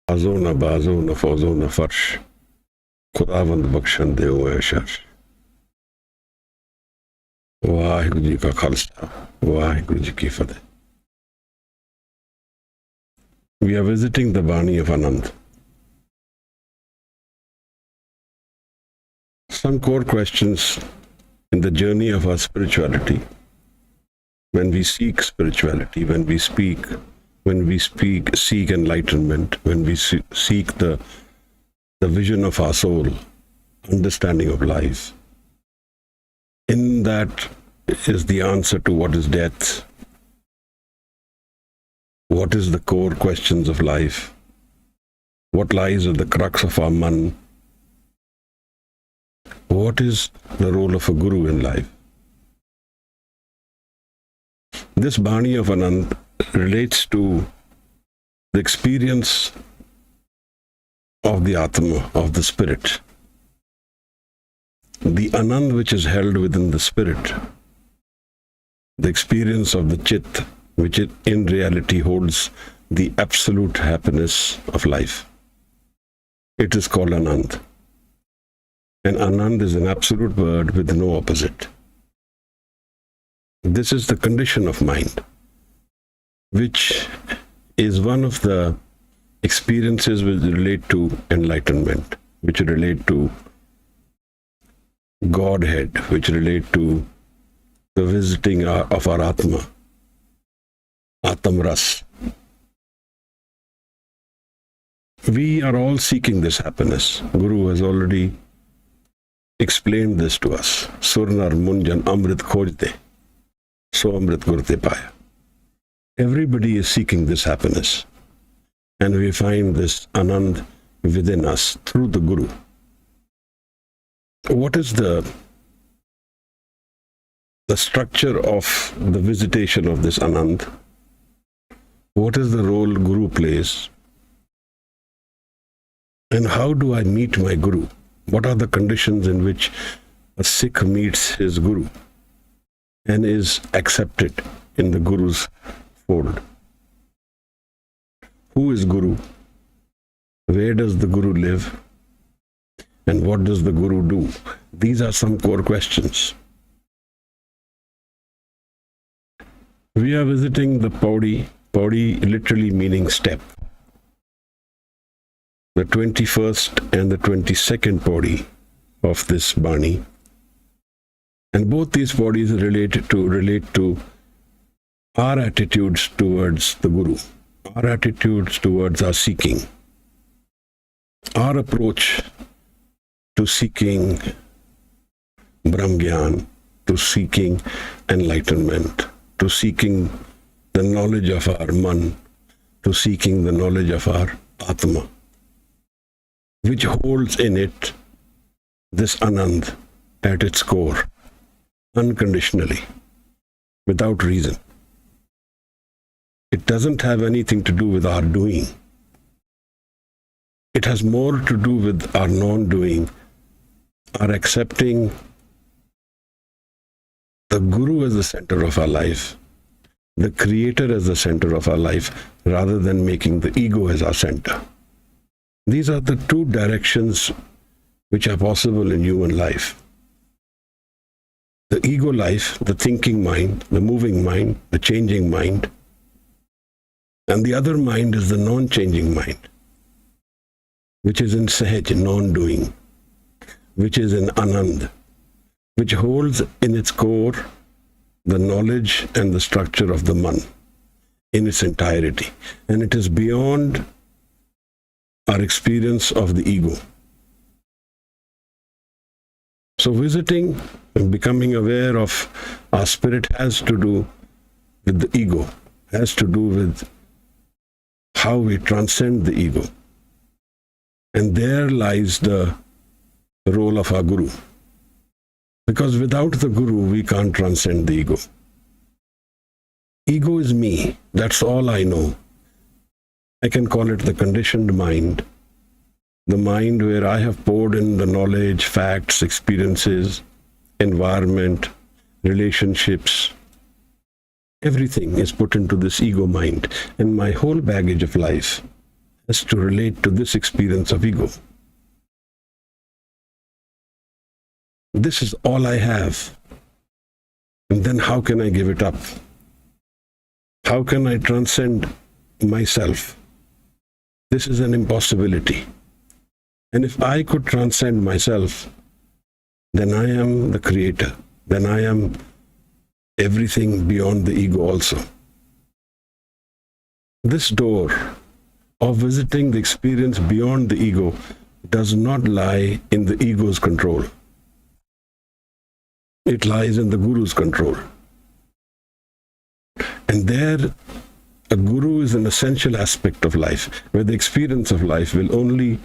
आजो न बाजो न फौजो न फर्श, खुदावंद बख्शन दे हुए शर। वाहिगुरु जी का खालसा, वाहिगुरु जी की फतेह। We are visiting the Bani of Anand. Some core questions in the journey of our spirituality. When we seek spirituality, when we seek enlightenment, when we seek the vision of our soul, understanding of life, in that is the answer to what is death, what is the core questions of life, what lies at the crux of our man, what is the role of a guru in life. This Bani of Anand relates to the experience of the Atma, of the spirit. The Anand which is held within the spirit, the experience of the Chit, which in reality holds the absolute happiness of life. It is called Anand. And Anand is an absolute word with no opposite. This is the condition of mind, which is one of the experiences which relate to enlightenment, which relate to Godhead, which relate to the visiting of our Atma, Aatamras. We are all seeking this happiness. Guru has already explained this to us. Surnar Munjan Amrit Khojte, so Amrit Gurte Paya. Everybody is seeking this happiness, and we find this Anand within us through the Guru. What is the structure of the visitation of this Anand? What is the role Guru plays? And how do I meet my Guru? What are the conditions in which a Sikh meets his Guru and is accepted in the Guru's fold? Who is Guru? Where does the Guru live? And what does the Guru do? These are some core questions. We are visiting the Pauri, Pauri literally meaning step. The 21st and the 22nd Pauri of this Bani. And both these bodies relate to our attitudes towards the Guru, our attitudes towards our seeking, our approach to seeking Brahmgyan, to seeking enlightenment, to seeking the knowledge of our man, to seeking the knowledge of our Atma, which holds in it this Anand at its core, unconditionally, without reason. It doesn't have anything to do with our doing. It has more to do with our non-doing, our accepting the Guru as the center of our life, the Creator as the center of our life, rather than making the ego as our center. These are the two directions which are possible in human life. The ego life, the thinking mind, the moving mind, the changing mind, and the other mind is the non-changing mind, which is in Sahaj, non-doing, which is in Anand, which holds in its core the knowledge and the structure of the man in its entirety. And it is beyond our experience of the ego. So visiting and becoming aware of our spirit has to do with the ego, has to do with how we transcend the ego. And there lies the role of our Guru. Because without the Guru, we can't transcend the ego. Ego is me. That's all I know. I can call it the conditioned mind. The mind where I have poured in the knowledge, facts, experiences, environment, relationships. Everything is put into this ego mind. And my whole baggage of life has to relate to this experience of ego. This is all I have. And then how can I give it up? How can I transcend myself? This is an impossibility. And if I could transcend myself, then I am the creator. Then I am everything beyond the ego also. This door of visiting the experience beyond the ego does not lie in the ego's control. It lies in the Guru's control. And there, a Guru is an essential aspect of life, where the experience of life will only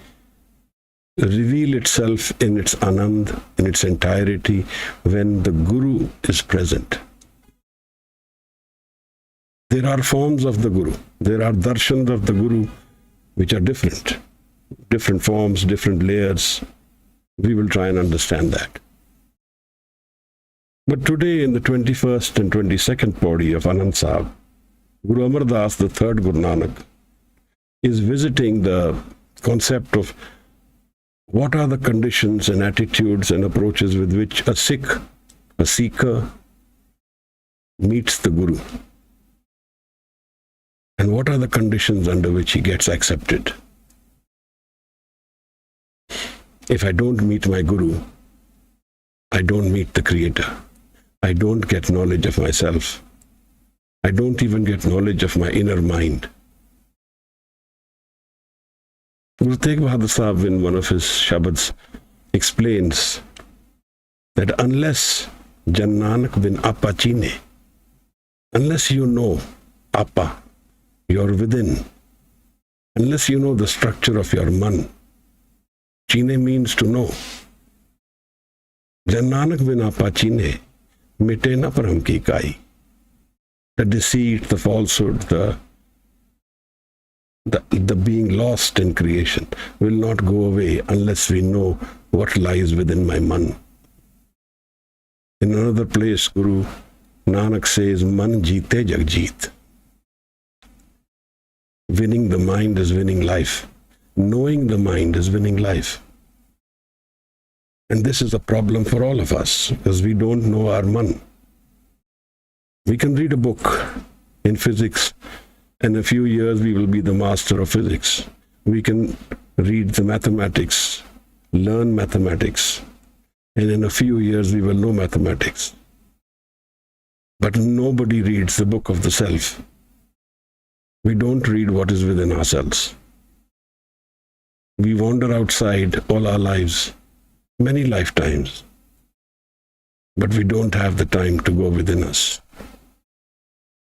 reveal itself in its Anand, in its entirety, when the Guru is present. There are forms of the Guru. There are darshans of the Guru which are different. Different forms, different layers. We will try and understand that. But today, in the 21st and 22nd Pauri of Anand Sahib, Guru Amar Das, the third Guru Nanak, is visiting the concept of what are the conditions and attitudes and approaches with which a Sikh, a seeker, meets the Guru. And what are the conditions under which he gets accepted? If I don't meet my Guru, I don't meet the Creator. I don't get knowledge of myself. I don't even get knowledge of my inner mind. Guru Tegh Bahadur Sahib, in one of his Shabads, explains that unless Jan Nanak bin Appa Chine, unless you know Appa, you're within, unless you know the structure of your man, Chine means to know. Jan Nanak bin Appa Chine, mite na param ki kai. The deceit, the falsehood, the being lost in creation will not go away unless we know what lies within my man. In another place, Guru Nanak says, Man jeete jag jeet. Winning the mind is winning life. Knowing the mind is winning life. And this is a problem for all of us because we don't know our man. We can read a book in physics, and in a few years we will be the master of physics. We can read the mathematics, learn mathematics, and in a few years we will know mathematics. But nobody reads the book of the self. We don't read what is within ourselves. We wander outside all our lives, many lifetimes, but we don't have the time to go within us.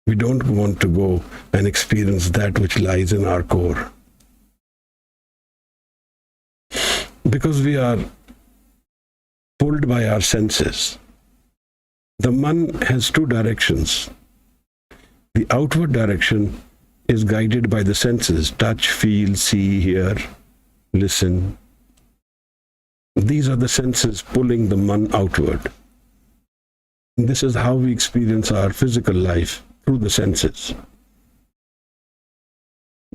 We don't want to go and experience that which lies in our core. Because we are pulled by our senses. The man has two directions. The outward direction is guided by the senses: touch, feel, see, hear, listen. These are the senses pulling the man outward. This is how we experience our physical life, through the senses.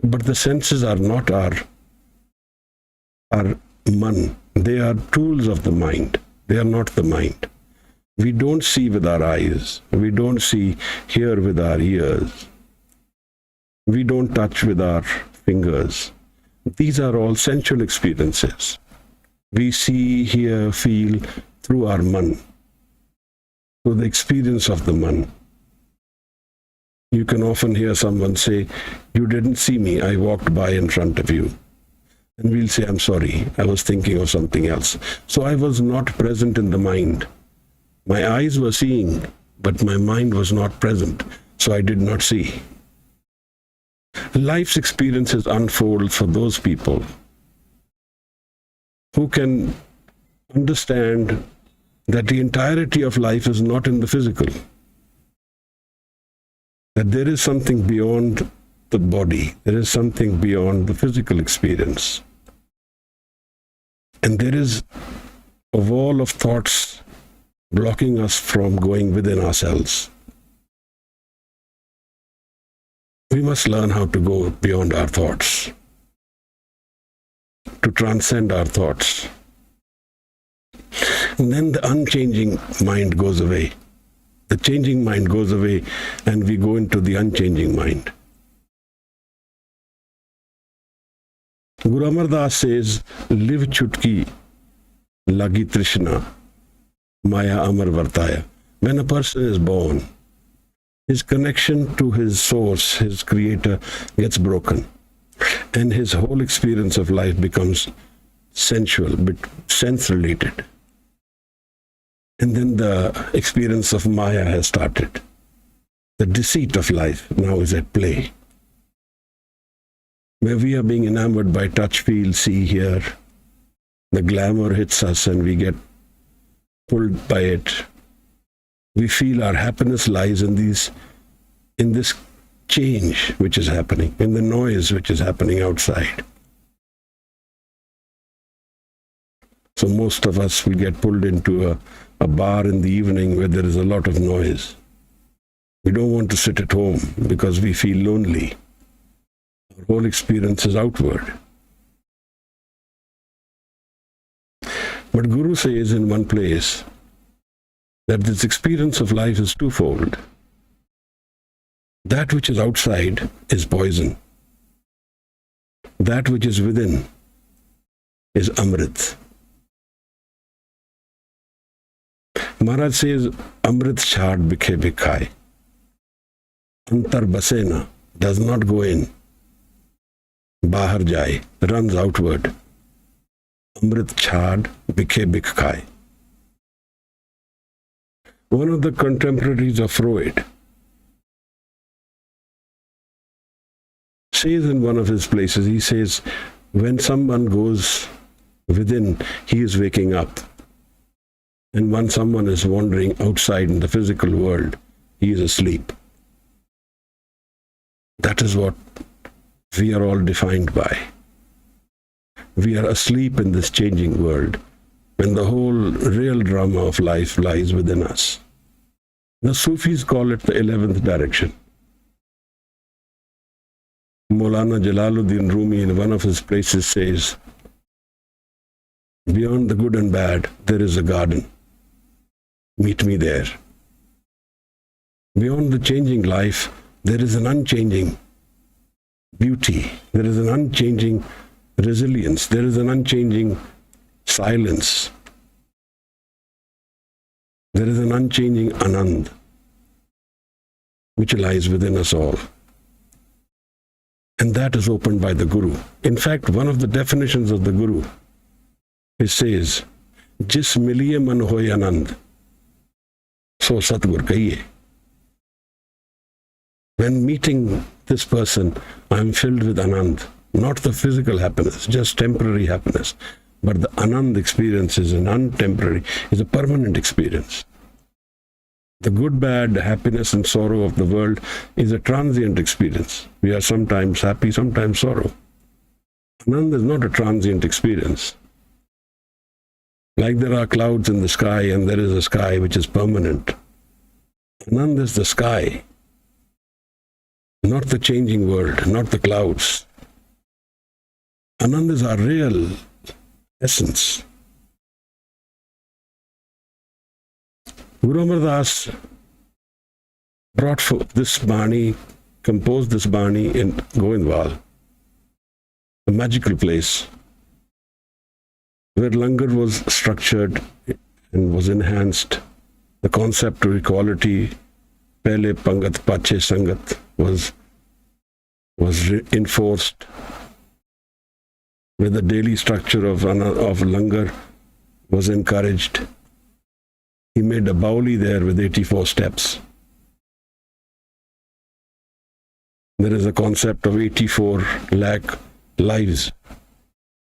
But the senses are not our man. They are tools of the mind. They are not the mind. We don't see with our eyes. We don't hear with our ears. We don't touch with our fingers. These are all sensual experiences. We see, hear, feel through our man, through the experience of the man. You can often hear someone say, "You didn't see me, I walked by in front of you." And we'll say, "I'm sorry, I was thinking of something else." So I was not present in the mind. My eyes were seeing, but my mind was not present, so I did not see. Life's experiences unfold for those people who can understand that the entirety of life is not in the physical, that there is something beyond the body, there is something beyond the physical experience. And there is a wall of thoughts blocking us from going within ourselves. We must learn how to go beyond our thoughts, to transcend our thoughts. And then the unchanging mind goes away. The changing mind goes away and we go into the unchanging mind. Guru Amardas says, "Live chutki, lagi trishna, maya amar vartaya." When a person is born, his connection to his source, his creator, gets broken. And his whole experience of life becomes sensual, but sense-related. And then the experience of Maya has started. The deceit of life now is at play. Where we are being enamored by touch, feel, see, hear, the glamour hits us and we get pulled by it. We feel our happiness lies in this change which is happening, in the noise which is happening outside. So most of us will get pulled into a bar in the evening where there is a lot of noise. We don't want to sit at home because we feel lonely. Our whole experience is outward. But Guru says in one place that this experience of life is twofold. That which is outside is poison. That which is within is Amrit. Maharaj says, "Amrit chhad bikhe bikhaye." Antar basena, does not go in. Bahar jaye, runs outward. Amrit chhad bikhe bikhaye. One of the contemporaries of Freud says in one of his places, he says, when someone goes within, he is waking up. And when someone is wandering outside in the physical world, he is asleep. That is what we are all defined by. We are asleep in this changing world, when the whole real drama of life lies within us. The Sufis call it the 11th direction. Maulana Jalaluddin Rumi in one of his places says, Beyond the good and bad, there is a garden. Meet me there. Beyond the changing life, there is an unchanging beauty. There is an unchanging resilience. There is an unchanging silence. There is an unchanging Anand, which lies within us all. And that is opened by the Guru. In fact, one of the definitions of the Guru, it says, Jis miliye man hoy Anand, so Satgur kahiye. When meeting this person, I am filled with Anand, not the physical happiness, just temporary happiness. But the Anand experience is an untemporary, is a permanent experience. The good, bad, happiness and sorrow of the world is a transient experience. We are sometimes happy, sometimes sorrow. Anand is not a transient experience. Like there are clouds in the sky and there is a sky which is permanent. Anand is the sky, not the changing world, not the clouds. Anand is our real essence. Guru Amardas brought forth this Bani, composed this Bani in Govindwal, a magical place where langar was structured and was enhanced. The concept of equality, Pehle Pangat Pache Sangat, was enforced, where the daily structure of langar was encouraged. He made a bauli there with 84 steps. There is a concept of 84 lakh lives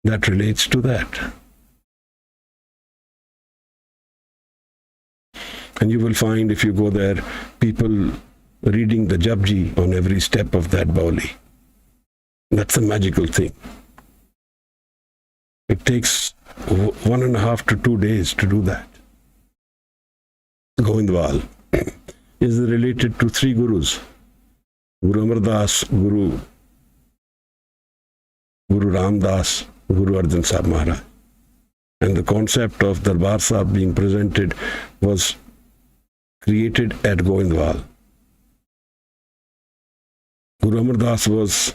that relates to that. And you will find, if you go there, people reading the Japji on every step of that bauli. That's a magical thing. It takes 1.5 to 2 days to do that. Govindwal is related to 3 gurus. Guru Amardas, Guru Ramdas, Guru Arjan Sahib Maharaj. And the concept of Darbar Sahib being presented was created at Govindwal. Guru Amardas was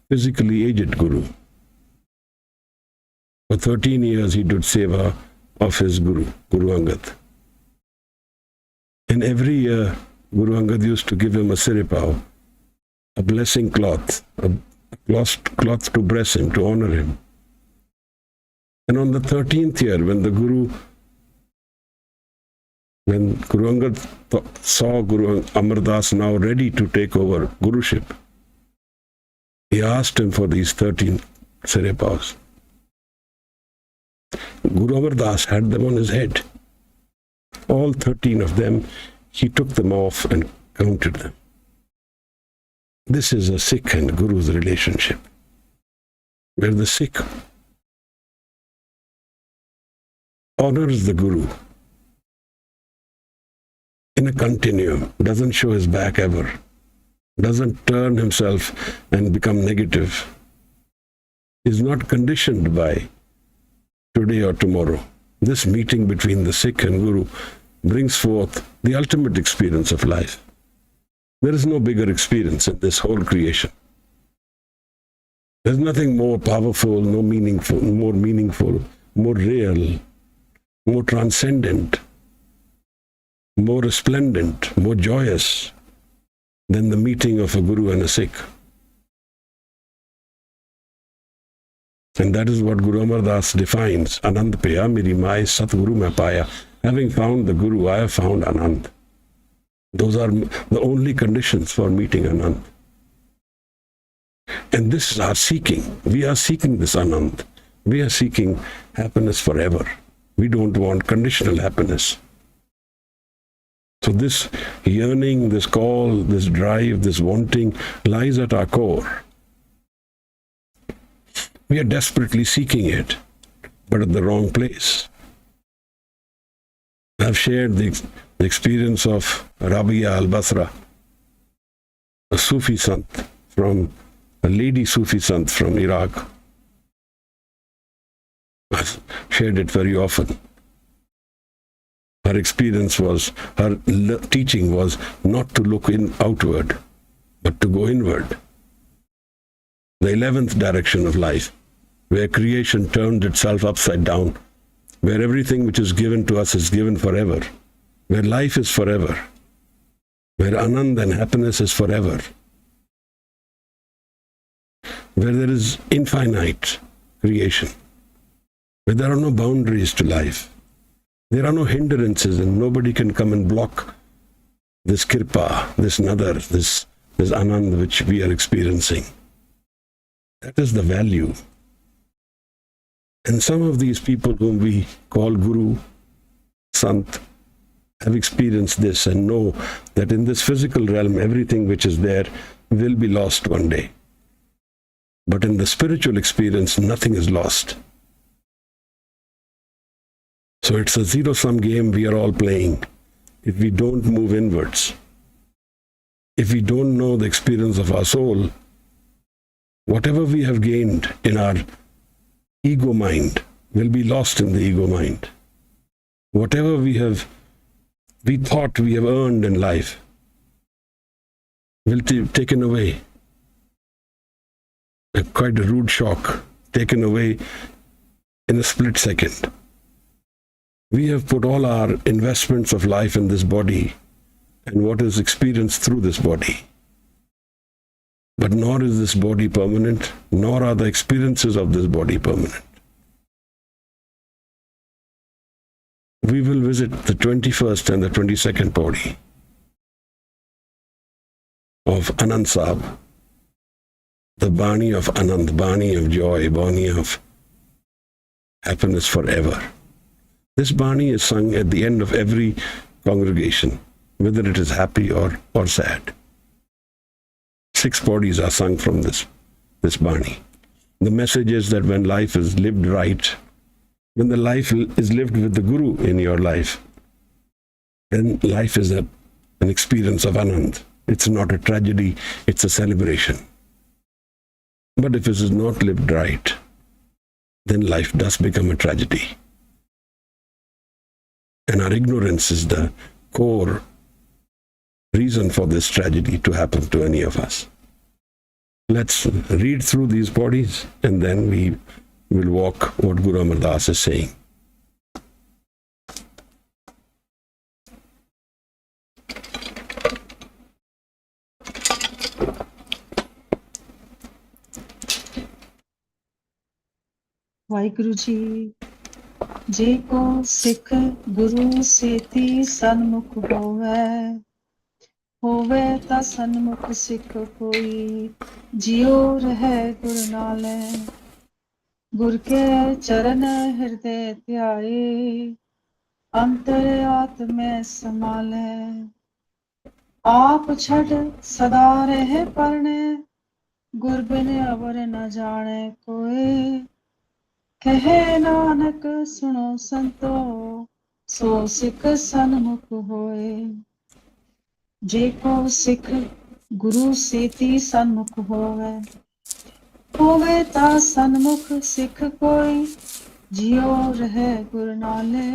physically aged Guru. For 13 years he did seva of his Guru, Guru Angad. And every year, Guru Angad used to give him a siripao, a blessing cloth, a cloth to bless him, to honor him. And on the 13th year, when Guru Angad saw Guru Amardas now ready to take over Guruship, he asked him for these 13 siripaos. Guru Amardas had them on his head. All 13 of them, he took them off and counted them. This is a Sikh and Guru's relationship, where the Sikh honors the Guru in a continuum, doesn't show his back ever, doesn't turn himself and become negative, is not conditioned by today or tomorrow. This meeting between the Sikh and Guru brings forth the ultimate experience of life. There is no bigger experience in this whole creation. There's nothing more powerful, more meaningful, more real, more transcendent, more resplendent, more joyous than the meeting of a Guru and a Sikh. And that is what Guru Amardas defines. Anand Paya, Meri Mai Satguru Mein Paya. Having found the Guru, I have found Anand. Those are the only conditions for meeting Anand. And this is our seeking. We are seeking this Anand. We are seeking happiness forever. We don't want conditional happiness. So this yearning, this call, this drive, this wanting lies at our core. We are desperately seeking it, but at the wrong place. I've shared the experience of Rabia al-Basra, a Sufi Sant a lady Sufi Sant from Iraq. I've shared it very often. Her experience was, her teaching was not to look outward, but to go inward. The 11th direction of life, where creation turned itself upside down, where everything which is given to us is given forever, where life is forever, where Anand and happiness is forever, where there is infinite creation, where there are no boundaries to life, there are no hindrances, and nobody can come and block this kirpa, this nadar, this Anand which we are experiencing. That is the value. And some of these people whom we call Guru, Sant, have experienced this and know that in this physical realm, everything which is there will be lost one day. But in the spiritual experience, nothing is lost. So it's a zero-sum game we are all playing. If we don't move inwards, if we don't know the experience of our soul, whatever we have gained in our ego mind will be lost in the ego mind. Whatever we thought we have earned in life will be taken away. Quite a rude shock, taken away in a split second. We have put all our investments of life in this body and what is experienced through this body. But nor is this body permanent, nor are the experiences of this body permanent. We will visit the 21st and the 22nd Pauri of Anand Sahib, the Bani of Anand, Bani of joy, Bani of happiness forever. This Bani is sung at the end of every congregation, whether it is happy or sad. 6 Pauris are sung from this Bani. The message is that when life is lived right, when the life is lived with the Guru in your life, then life is an experience of Anand. It's not a tragedy, it's a celebration. But if it is not lived right, then life does become a tragedy. And our ignorance is the core reason for this tragedy to happen to any of us. Let's read through these bodies and then we will walk what Guru Amardas is saying. Waheguru ji, ਜੇ ਕੋ ਸਿੱਖ ਗੁਰੂ ਸੇਤੀ ਸਨਮੁਖ ਹੋਵੇ ਤਾਂ ਸਨਮੁਖ ਸਿੱਖ ਕੋਈ, ਜਿਉ ਰਹਿ ਗੁਰ ਨਾਲੇ। ਗੁਰ ਕੇ ਚਰਨ ਹਿਰਦੇ ਧਿਆਏ, ਅੰਤਰ ਆਤਮੈ ਸਮਾਲੇ। ਆਪ ਛੱਡ ਸਦਾ ਰਹਿ ਪਰਣੇ, ਗੁਰ ਬਿਨ ਅਵਰ ਨ ਜਾਣੇ ਕੋਏ। ਕਹੇ ਨਾਨਕ ਸੁਣੋ ਸੰਤੋ, ਸੋ ਸਿੱਖ ਸਨਮੁਖ ਹੋਏ। ਜੇ ਕੋ ਸਿੱਖ ਗੁਰੂ ਸੇਤੀ ਸਨਮੁਖ ਹੋਵੇ ਤਾਂ ਸਨਮੁਖ ਸਿੱਖ ਕੋਈ, ਜਿਉ ਰਹਿ ਗੁਰ ਨਾਲੇ।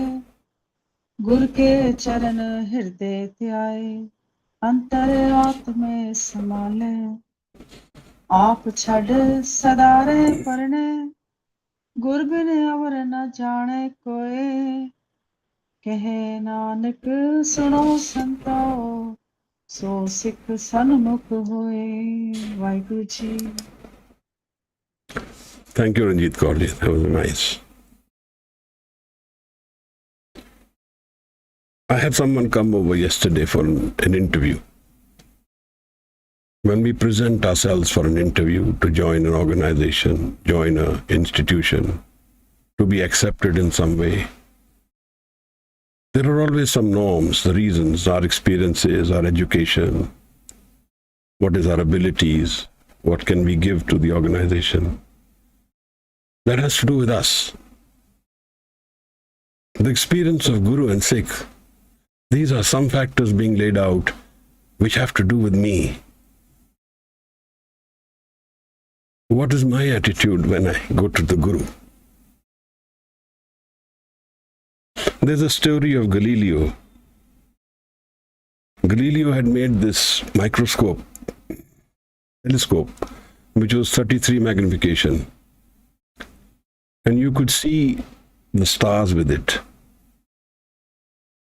ਗੁਰ ਕੇ ਚਰਨ ਹਿਰਦੇ ਧਿਆਏ, ਅੰਤਰ ਆਤਮੇ ਸਮਾਲੇ। ਆਪ ਛੱਡ ਸਦਾ ਰਹਿ ਪਰਣੇ, ਗੁਰ ਬਿਨ ਅਵਰ ਨ ਜਾਣੇ ਕੋਏ। ਕਹੇ ਨਾਨਕ ਸੁਣੋ ਸੰਤੋ, ਸੋ ਸਿੱਖ ਸਨਮੁਖ ਹੋਏ। Waheguru ji. Thank you, Ranjit Kaur. That was nice. I had someone come over yesterday for an interview. When we present ourselves for an interview to join an organization, join an institution, to be accepted in some way, there are always some norms, the reasons, our experiences, our education, what is our abilities, what can we give to the organization. That has to do with us. The experience of Guru and Sikh, these are some factors being laid out which have to do with me. What is my attitude when I go to the Guru? There's a story of Galileo. Galileo had made this telescope, which was 33 magnification. And you could see the stars with it.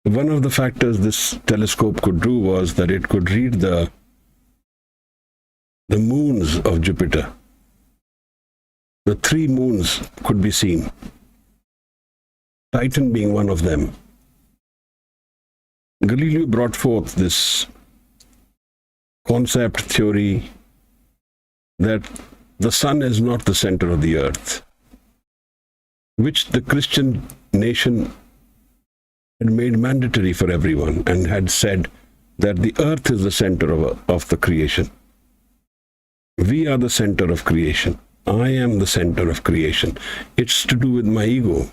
One of the factors this telescope could do was that it could read the moons of Jupiter. The 3 moons could be seen, Titan being one of them. Galileo brought forth this concept theory that the sun is not the center of the earth, which the Christian nation had made mandatory for everyone and had said that the earth is the center of the creation. We are the center of creation. I am the center of creation. It's to do with my ego.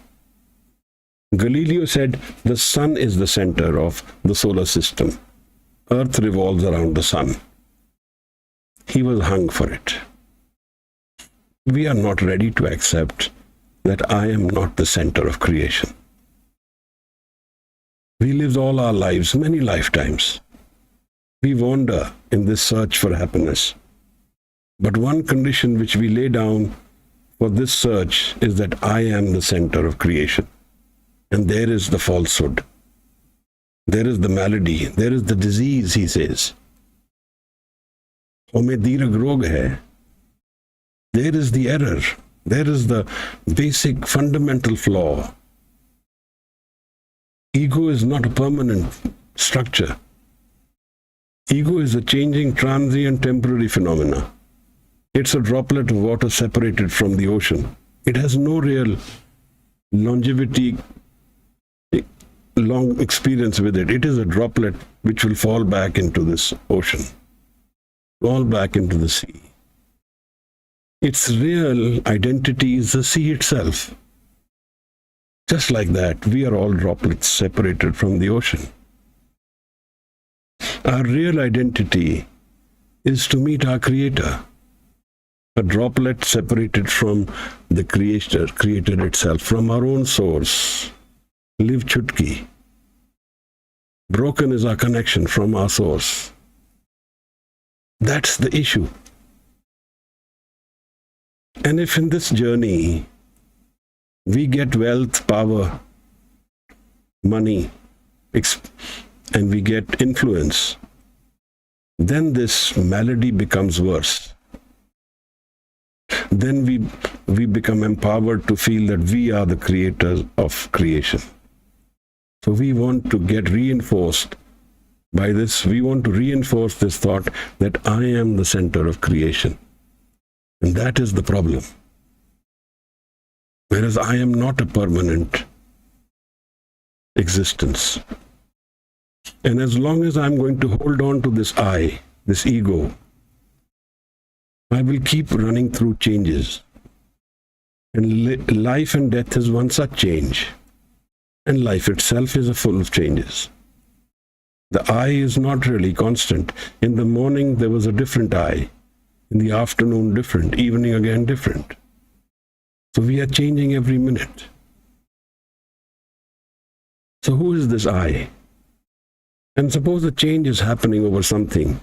Galileo said the sun is the center of the solar system. Earth revolves around the sun. He was hung for it. We are not ready to accept that I am not the center of creation. We lived all our lives, many lifetimes. We wander in this search for happiness. But one condition which we lay down for this search is that I am the center of creation. And there is the falsehood. There is the malady. There is the disease, he says. Home dirag rog hai. There is the error. There is the basic fundamental flaw. Ego is not a permanent structure. Ego is a changing, transient, temporary phenomena. It's a droplet of water separated from the ocean. It has no real longevity, long experience with it. It is a droplet which will fall back into this ocean, fall back into the sea. Its real identity is the sea itself. Just like that, we are all droplets separated from the ocean. Our real identity is to meet our Creator. A droplet separated from the Creator itself, from our own source. Live chutki. Broken is our connection from our source. That's the issue. And if in this journey we get wealth, power, money, and we get influence, then this malady becomes worse. Then we become empowered to feel that we are the creators of creation. So we want to get reinforced by this. We want to reinforce this thought that I am the center of creation. And that is the problem. Whereas I am not a permanent existence. And as long as I'm going to hold on to this I, this ego, I will keep running through changes. And life and death is one such change. And life itself is full of changes. The I is not really constant. In the morning, there was a different I. In the afternoon, different. Evening, again, different. So we are changing every minute. So who is this I? And suppose a change is happening over something.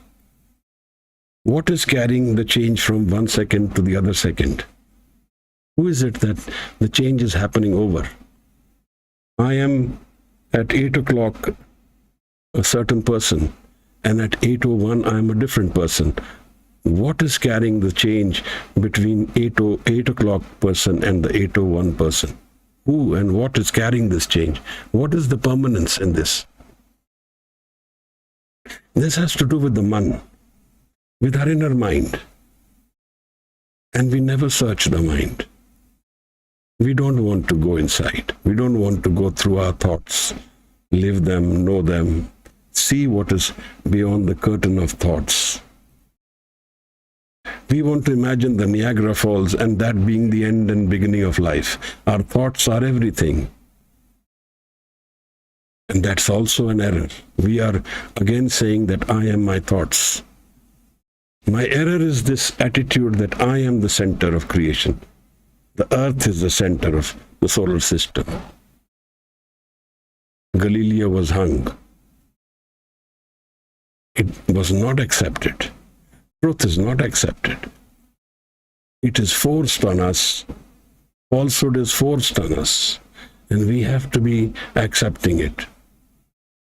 What is carrying the change from one second to the other second? Who is it that the change is happening over? I am at 8 o'clock a certain person, and at 8:01 I am a different person. What is carrying the change between 8 o'clock person and the 8:01 person? Who and what is carrying this change? What is the permanence in this? This has to do with the man, with our inner mind. And we never search the mind. We don't want to go inside. We don't want to go through our thoughts, live them, know them, see what is beyond the curtain of thoughts. We want to imagine the Niagara Falls and that being the end and beginning of life. Our thoughts are everything. And that's also an error. We are again saying that I am my thoughts. My error is this attitude that I am the center of creation. The earth is the center of the solar system. Galileo was hung. It was not accepted. Truth is not accepted. It is forced on us. Falsehood is forced on us. And we have to be accepting it.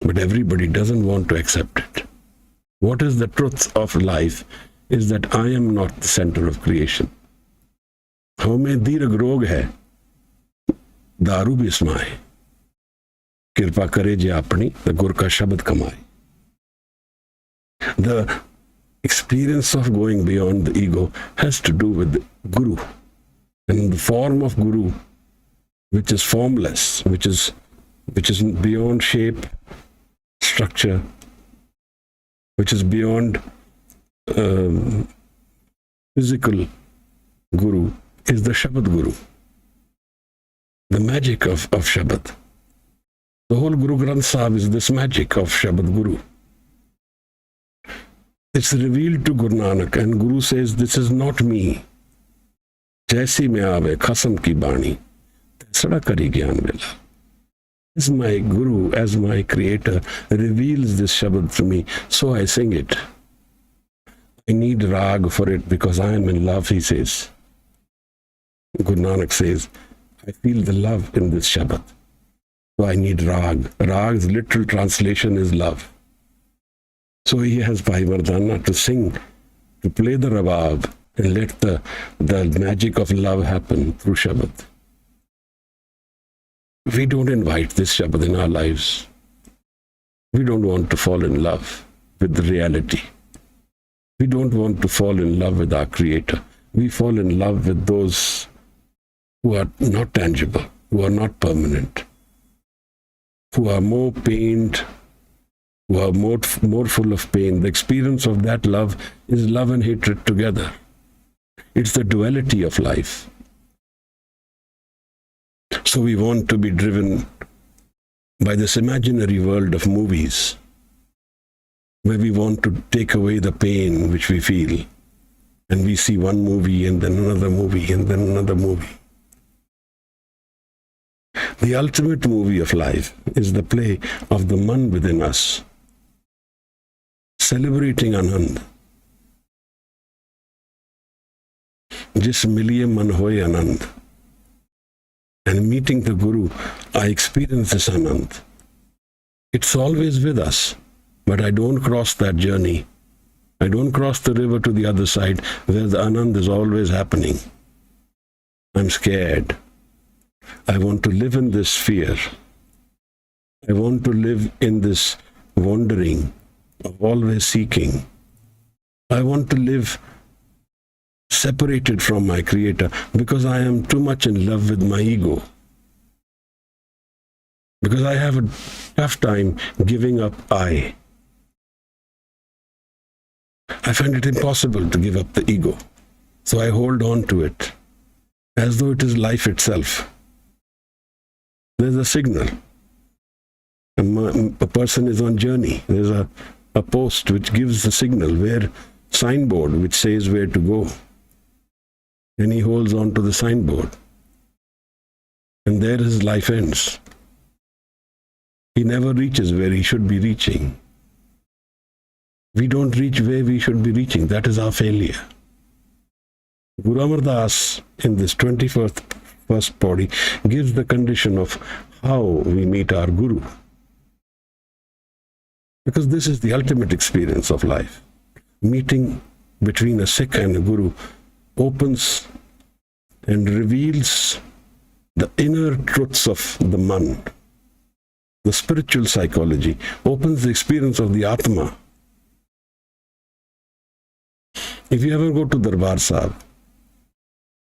But everybody doesn't want to accept it. What is the truth of life is that I am not the center of creation. हमें दीर्घ रोग है, दारू भी समाए, कृपा करे जे अपनी the गुर का शब्द कमाए. The experience of going beyond the ego has to do with the Guru. And the form of Guru, which is formless, which is beyond shape, structure, which is beyond physical Guru, is the Shabad Guru. The magic of Shabad. The whole Guru Granth Sahib is this magic of Shabad Guru. It's revealed to Guru Nanak, and Guru says, this is not me. Jaisi mein aave khasam ki bani, taisada kari gyan vela. As my Guru, as my Creator, reveals this Shabad to me, so I sing it. I need rag for it because I am in love, he says. Guru Nanak says, I feel the love in this Shabad. So I need rag. Rag's literal translation is love. So he has Bhai Mardana to sing, to play the rabab and let the magic of love happen through Shabad. We don't invite this Shabad in our lives. We don't want to fall in love with the reality. We don't want to fall in love with our Creator. We fall in love with those who are not tangible, who are not permanent, who are more pained, who are more full of pain. The experience of that love is love and hatred together. It's the duality of life. So we want to be driven by this imaginary world of movies, where we want to take away the pain which we feel. And we see one movie and then another movie and then another movie. The ultimate movie of life is the play of the man within us, celebrating Anand. Jis miliye man hoye Anand. And meeting the Guru, I experience this Anand. It's always with us, but I don't cross that journey. I don't cross the river to the other side where the Anand is always happening. I'm scared. I want to live in this fear. I want to live in this wandering of always seeking. I want to live separated from my Creator because I am too much in love with my ego. Because I have a tough time giving up I. I find it impossible to give up the ego. So I hold on to it as though it is life itself. There's a signal. A person is on journey. There's a post which gives the signal, where signboard which says where to go. And he holds on to the signboard. And there his life ends. He never reaches where he should be reaching. We don't reach where we should be reaching. That is our failure. Guru Amar Das, in this 21st Pauri, gives the condition of how we meet our Guru. Because this is the ultimate experience of life. Meeting between a Sikh and a Guru opens and reveals the inner truths of the man. The spiritual psychology opens the experience of the Atma. If you ever go to Darbar Sahib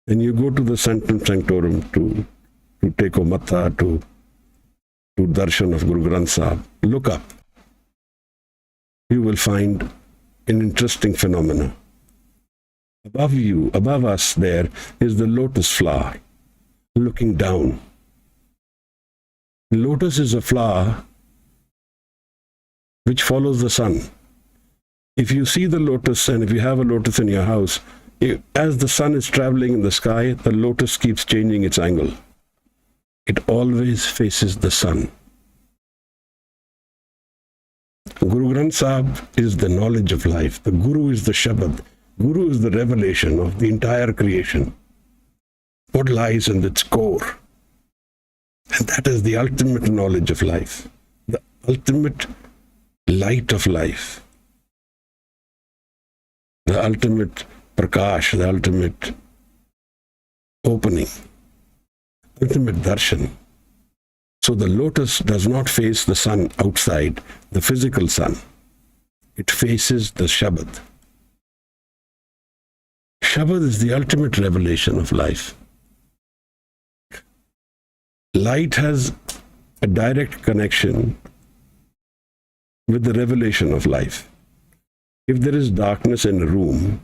and you go to the Sanctum Sanctorum to take a matha, to darshan of Guru Granth Sahib, look up. You will find an interesting phenomenon. Above you, above us there, is the lotus flower looking down. Lotus is a flower which follows the sun. If you see the lotus, and if you have a lotus in your house, as the sun is traveling in the sky, the lotus keeps changing its angle. It always faces the sun. Guru Granth Sahib is the knowledge of life. The Guru is the Shabad. Guru is the revelation of the entire creation. What lies in its core. And that is the ultimate knowledge of life. The ultimate light of life. The ultimate prakash, the ultimate opening. Ultimate darshan. So the lotus does not face the sun outside, the physical sun. It faces the Shabad. Shabad is the ultimate revelation of life. Light has a direct connection with the revelation of life. If there is darkness in a room,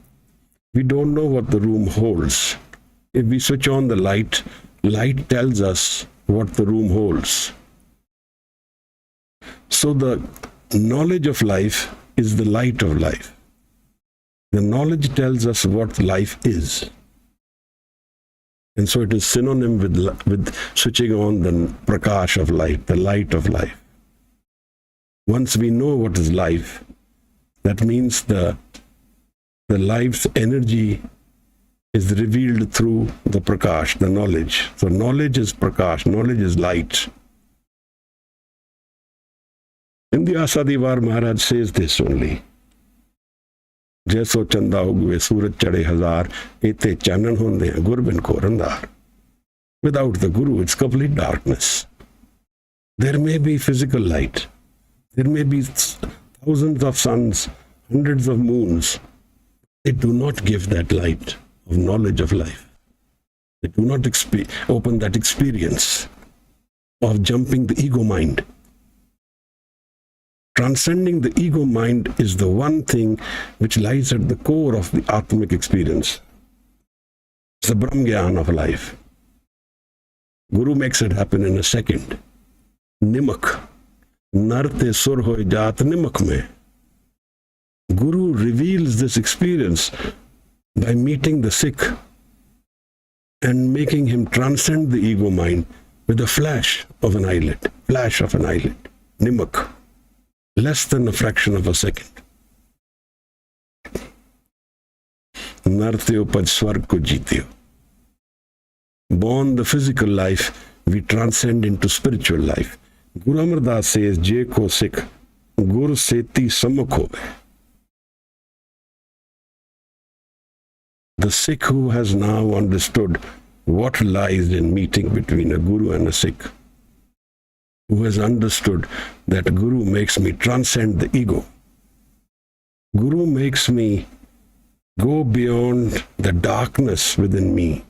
we don't know what the room holds. If we switch on the light, light tells us what the room holds. So the knowledge of life is the light of life. The knowledge tells us what life is. And so it is synonym with switching on the prakash of light, the light of life. Once we know what is life, that means the life's energy is revealed through the prakash, the knowledge. So knowledge is prakash, knowledge is light. In the Asadivar, Maharaj says this only. Jaiso chanda ugve suraj chade hazar, ete chanan honde gurbin ko randar. Without the Guru, it's complete darkness. There may be physical light. There may be thousands of suns, hundreds of moons. They do not give that light of knowledge of life. They do not open that experience of jumping the ego mind. Transcending the ego mind is the one thing which lies at the core of the Atmic experience. It's the Brahm Gyan of life. Guru makes it happen in a second. Nimak. Narte sur hoy jaat nimak mein. Guru reveals this experience by meeting the Sikh and making him transcend the ego mind with a flash of an eyelid. Flash of an eyelid. Nimak. Less than a fraction of a second. Narte upaj swarg ko jeetyo. Born the physical life, we transcend into spiritual life. Guru Amardas says, Je ko Sikh, Gur seti samukh hove. The Sikh who has now understood what lies in meeting between a Guru and a Sikh, who has understood that Guru makes me transcend the ego. Guru makes me go beyond the darkness within me.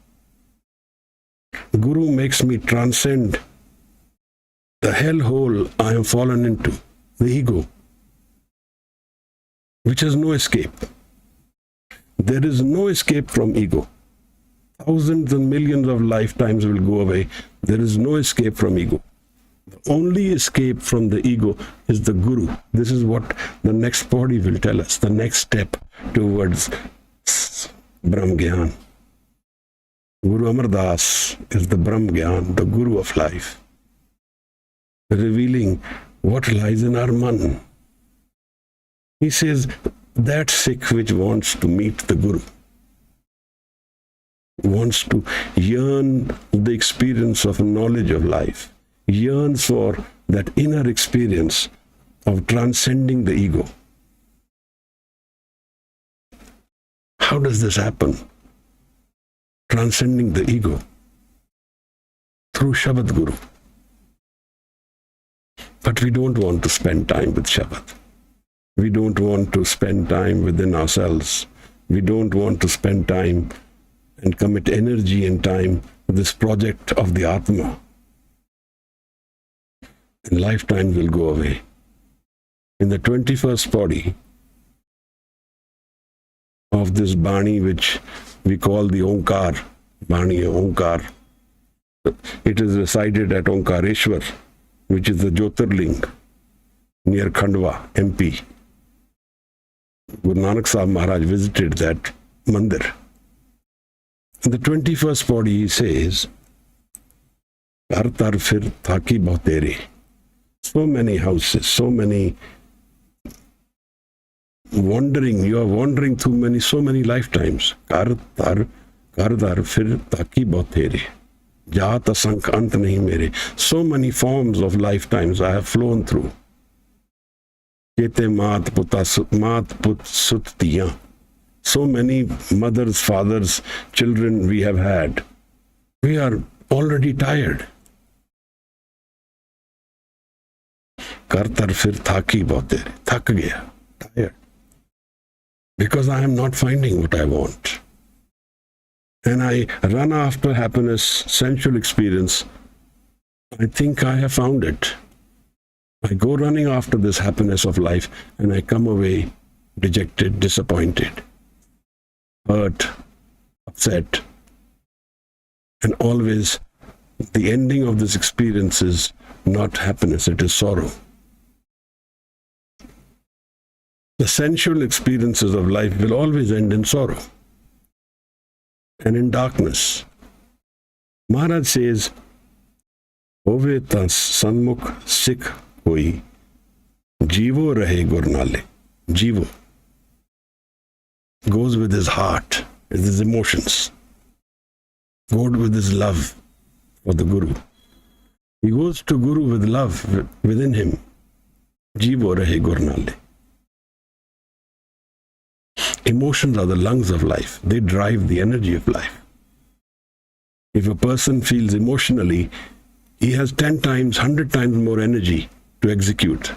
Guru makes me transcend the hellhole I have fallen into, the ego, which has no escape. There is no escape from ego. Thousands and millions of lifetimes will go away. There is no escape from ego. The only escape from the ego is the Guru. This is what the next body will tell us, the next step towards Brahm Gyan. Guru Amardas is the Brahm Gyan, the Guru of life, revealing what lies in our man. He says, that Sikh which wants to meet the Guru, wants to yearn the experience of knowledge of life, yearns for that inner experience of transcending the ego. How does this happen? Transcending the ego through Shabad Guru. But we don't want to spend time with Shabad. We don't want to spend time within ourselves. We don't want to spend time and commit energy and time to this project of the Atma. And lifetime will go away. In the 21st body of this Bani, which we call the Omkar, Bani Omkar, it is recited at Omkareshwar, which is the Jyotirling near Khandwa, MP. Guru Nanak Sahib Maharaj visited that mandir. In the 21st body, he says, Tar tar fir thaki bahtere. So many houses, so many wandering, you are wandering through so many lifetimes. Kardar fir taki botere. Jaat asank ant nahi mere. So many forms of lifetimes I have flown through. Kete maat put sut tiyan. So many mothers, fathers, children we have had. We are already tired. Kartar fir thaki botere. Thak gaya. Tired. Because I am not finding what I want. And I run after happiness, sensual experience. I think I have found it. I go running after this happiness of life and I come away dejected, disappointed, hurt, upset. And always the ending of this experience is not happiness, it is sorrow. The sensual experiences of life will always end in sorrow and in darkness. Maharaj says, Hove ta sanmukh sikh koi, jivo rahe gurnale. Jivo goes with his heart, with his emotions, goes with his love for the Guru. He goes to Guru with love within him. Jivo rahe gurnale. Emotions are the lungs of life. They drive the energy of life. If a person feels emotionally, he has 10 times, 100 times more energy to execute.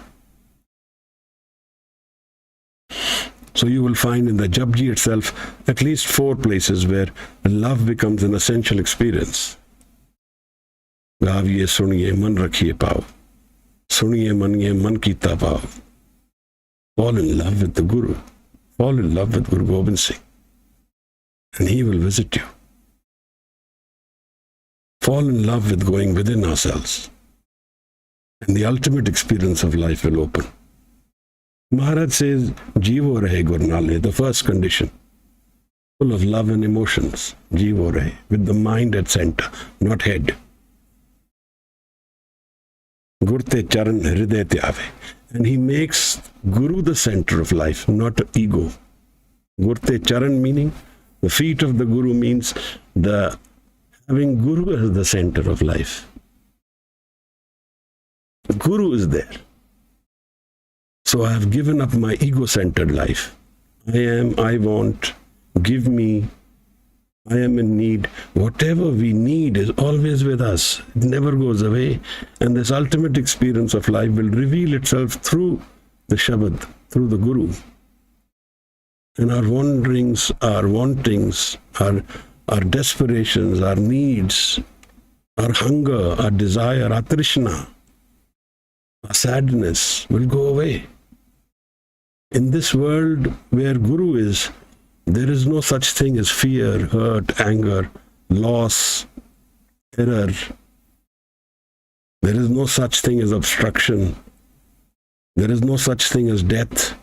So you will find in the Japji itself at least 4 places where love becomes an essential experience. Gaviye suniye man rakhiye pao. Suniye maniye man kita pao. Fall in love with the Guru. Fall in love with Guru Gobind Singh, and he will visit you. Fall in love with going within ourselves, and the ultimate experience of life will open. Maharaj says, Jivo rahe gurnale, the first condition, full of love and emotions, Jivo rahe, with the mind at center, not head. Gurte charan hriday tyave. And he makes Guru the center of life, not ego. Gurte charan meaning, the feet of the Guru means having Guru as the center of life. Guru is there. So I have given up my ego-centered life. I want, give me, I am in need. Whatever we need is always with us. It never goes away. And this ultimate experience of life will reveal itself through the Shabad, through the Guru. And our wanderings, our wantings, our desperations, our needs, our hunger, our desire, our trishna, our sadness will go away. In this world where Guru is, there is no such thing as fear, hurt, anger, loss, error. There is no such thing as obstruction. There is no such thing as death.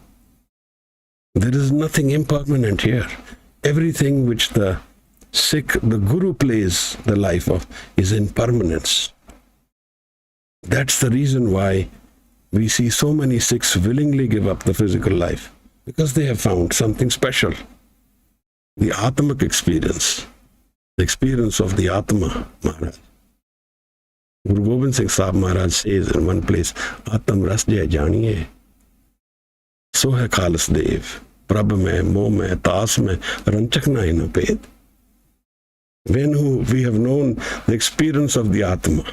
There is nothing impermanent here. Everything which the Guru plays the life of is in permanence. That's the reason why we see so many Sikhs willingly give up the physical life, because they have found something special. The Atmic experience, the experience of the Atma, Maharaj. Guru Gobind Singh Sahib Maharaj says in one place, Aatamras jai janiye, so hai khalis dev, prabh mein, moh mein, taas mein, ranchak na ina ped. When we have known the experience of the Atma,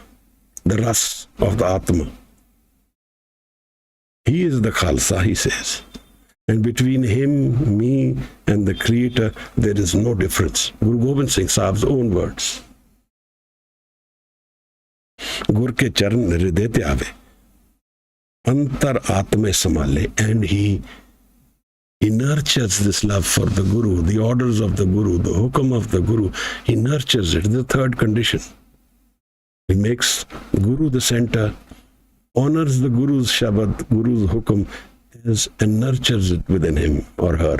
the ras of the Atma, he is the Khalsa, he says. And between him, me, and the Creator, there is no difference. Guru Gobind Singh Sahib's own words. Gur ke charan hriday tyave. Antar atme samale. And he nurtures this love for the Guru, the orders of the Guru, the hukam of the Guru. He nurtures it. The third condition. He makes Guru the center, honors the Guru's Shabad, Guru's hukam, and nurtures it within him or her.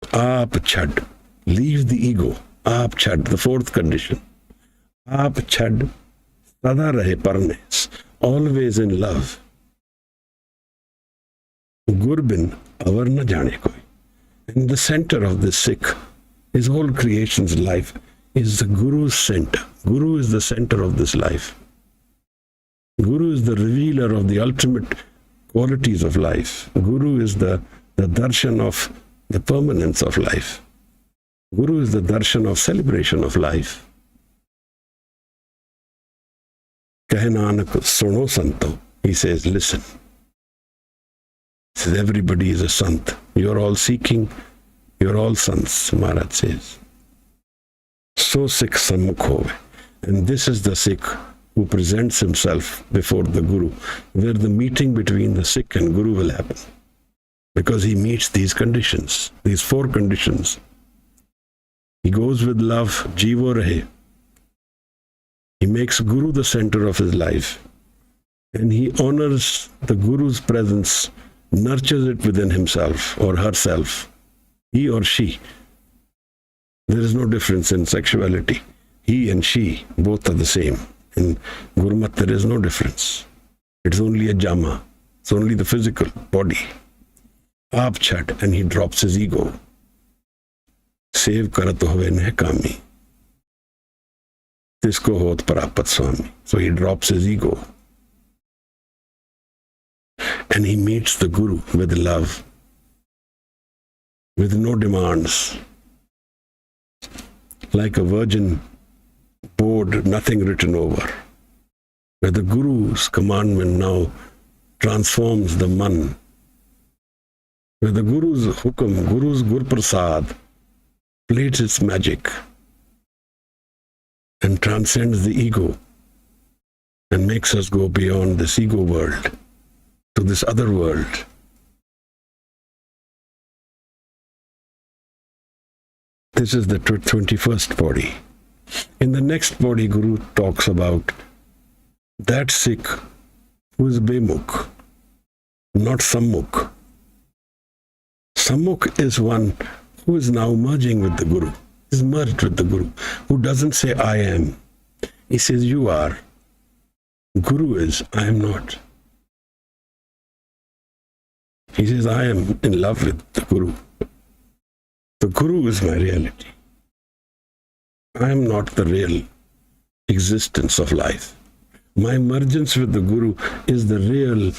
Aap chad, leave the ego. Aap chad, the fourth condition. Aap chad, sada rahe parne, always in love. Gurbin avar na jane koi. And the center of this Sikh, his whole creation's life, is the Guru's center. Guru is the center of this life. Guru is the revealer of the ultimate qualities of life. Guru is the darshan of the permanence of life. Guru is the darshan of celebration of life. Kahe Nanak, suno santo. He says, listen. He says, everybody is a sant. You're all seeking, you're all sants, Maharaj says. So Sikh sammukh hove. And this is the Sikh who presents himself before the Guru, where the meeting between the Sikh and Guru will happen. Because he meets these conditions, these 4 conditions. He goes with love, Jeevo Rahe. He makes Guru the center of his life. And he honors the Guru's presence, nurtures it within himself or herself, he or she. There is no difference in sexuality. He and she, both are the same. In Gurmat, there is no difference. It's only a jama. It's only the physical body. Aap chhat, and he drops his ego. Sev karat hove neh kami. Tisko hot parapat swami. So he drops his ego. And he meets the Guru with love, with no demands. Like a virgin board, nothing written over. Where the Guru's commandment now transforms the man. Where the Guru's hukum, Guru's Gur Prasad plays its magic and transcends the ego and makes us go beyond this ego world to this other world. This is the 21st body. In the next body, Guru talks about that Sikh who is Bemukh, not Sammukh. Sammukh is one who is now merging with the Guru, is merged with the Guru, who doesn't say, I am. He says, you are. Guru is, I am not. He says, I am in love with the Guru. The Guru is my reality. I am not the real existence of life. My emergence with the Guru is the real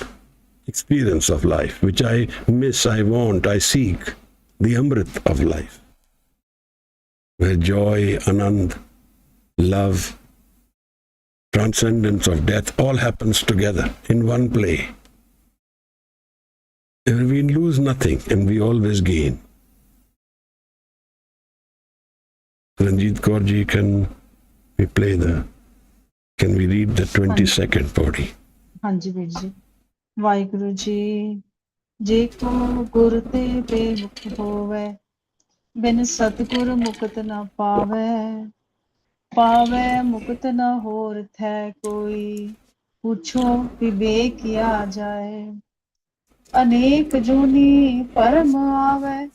experience of life, which I miss, I want, I seek, the Amrit of life, where joy, Anand, love, transcendence of death, all happens together in one play. And we lose nothing and we always gain. Ranjit Kaurji, can we read the 22nd body? ਹਾਂਜੀ ਵੀਰ ਜੀ ਵਾਹਿਗੁਰੂ ਜੀ ਜੇ ਕੋ ਗੁਰ ਤੇ ਬੇਮੁਖ ਹੋਵੇ ਬਿਨ ਸਤਿਗੁਰ ਮੁਕਤ ਨਾ ਪਾਵੇ ਪਾਵੇ ਮੁਕਤ ਨਾ ਹੋਰ ਥੈ ਕੋਈ ਪੁੱਛੋ ਵਿਵੇਕ ਕਿਆ ਜਾਏ ਅਨੇਕ ਜੂਨੀ ਪਰਮ ਆਵੇ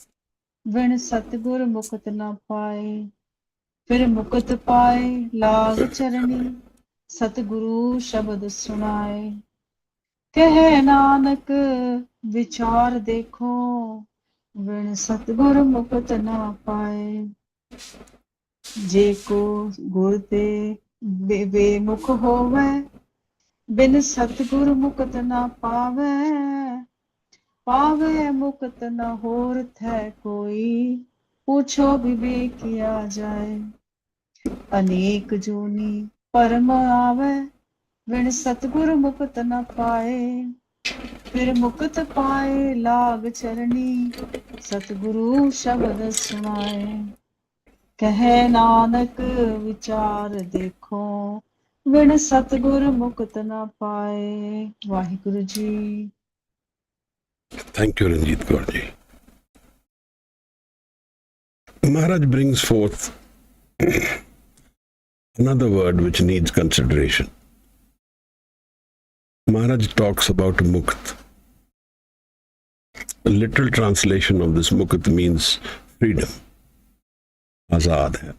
ਬਿਨ ਸਤਿਗੁਰ ਮੁਕਤ ਨਾ ਪਾਏ ਫਿਰ ਮੁਕਤ ਪਾਏ ਲਾਗ ਚਰਣੀ ਸਤਿਗੁਰੂ ਸ਼ਬਦ ਸੁਣਾਏ ਕਹੇ ਨਾਨਕ ਵਿਚਾਰ ਦੇਖੋ ਬਿਨ ਸਤਿਗੁਰ ਮੁਕਤ ਨਾ ਪਾਏ ਜੇ ਕੋ ਗੁਰ ਤੇ ਬੇਮੁਖ ਹੋਵੇ ਬਿਨ ਸਤਿਗੁਰ ਮੁਕਤ ਨਾ ਪਾਵੇ ਪਾਵੇ ਮੁਕਤ ਨਾ ਹੋਰ ਥੈ ਕੋਈ ਪੁੱਛੋ ਵਿਵੇਕ ਕਿਆ ਜਾਏ ਅਨੇਕ ਜੂਨੀ ਪਰਮ ਆਵੇ ਬਿਨ ਸਤਿਗੁਰ ਮੁਕਤ ਨਾ ਪਾਏ ਫਿਰ ਮੁਕਤ ਪਾਏ ਲਾਗ ਚਰਣੀ ਸਤਿਗੁਰੂ ਸ਼ਬਦ ਸੁਣਾਏ ਕਹੇ ਨਾਨਕ ਵਿਚਾਰ ਦੇਖੋ ਬਿਨ ਸਤਿਗੁਰ ਮੁਕਤ ਨਾ ਪਾਏ Waheguru ji Thank you, Ranjit Kaurji. Maharaj brings forth another word which needs consideration. Maharaj talks about mukt. The literal translation of this mukt means freedom. Azad hai.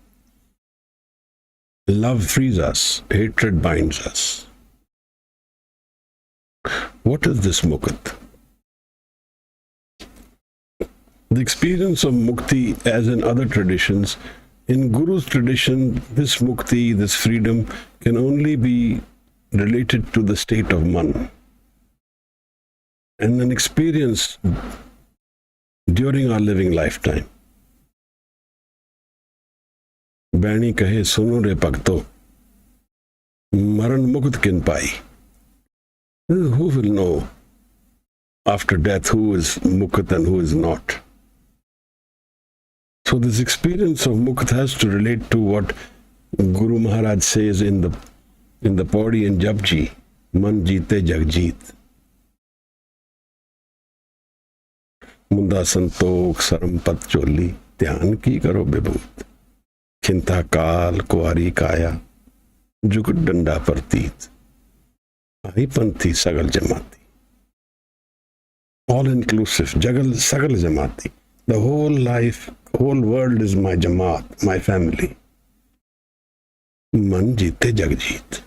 Love frees us, hatred binds us. What is this mukt? The experience of mukti, as in other traditions, in Guru's tradition, this mukti, this freedom, can only be related to the state of man. And an experience during our living lifetime. Bani kahe suno re bhakto, maran mukt kin pai. Who will know after death who is mukt and who is not? So this experience of mukt has to relate to what Guru Maharaj says in the Pauri and Japji, man jeete jag jeet. Munda santokh sarampat choli, dhyan ki karo bibhut. Chinta kaal kuari kaya, jugud danda parteet. Ahi panthi sagal jamati. All inclusive, jagal sagal jamati. The whole life, whole world is my jamaat, my family. Man jeete jag jeet.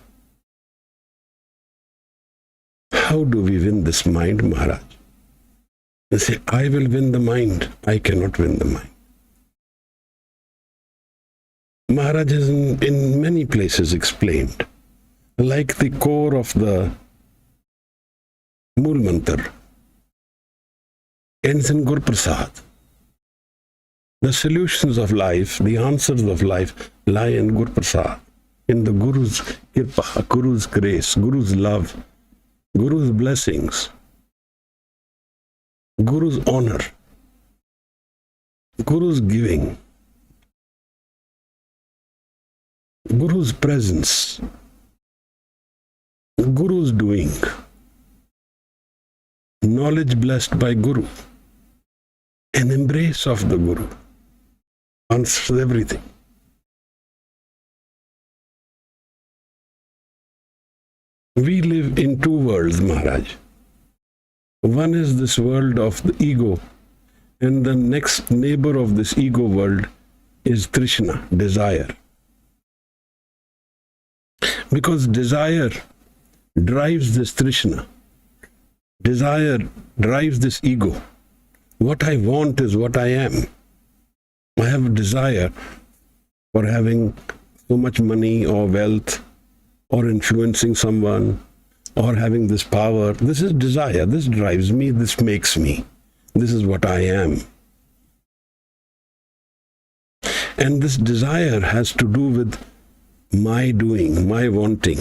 How do we win this mind, Maharaj? They say, I will win the mind. I cannot win the mind. Maharaj has in many places explained, like the core of the Mool Mantar ends in Gur Prasad. The solutions of life, the answers of life lie in Gur Prasad, in the Guru's kirpa, Guru's grace, Guru's love, Guru's blessings, Guru's honor, Guru's giving, Guru's presence, Guru's doing, knowledge blessed by Guru, an embrace of the Guru answers everything. We live in two worlds, Maharaj. One is this world of the ego, and the next neighbor of this ego world is Trishna, desire. Because desire drives this Trishna. Desire drives this ego. What I want is what I am. I have a desire for having so much money or wealth or influencing someone or having this power. This is desire. This drives me. This makes me. This is what I am. And this desire has to do with my doing, my wanting,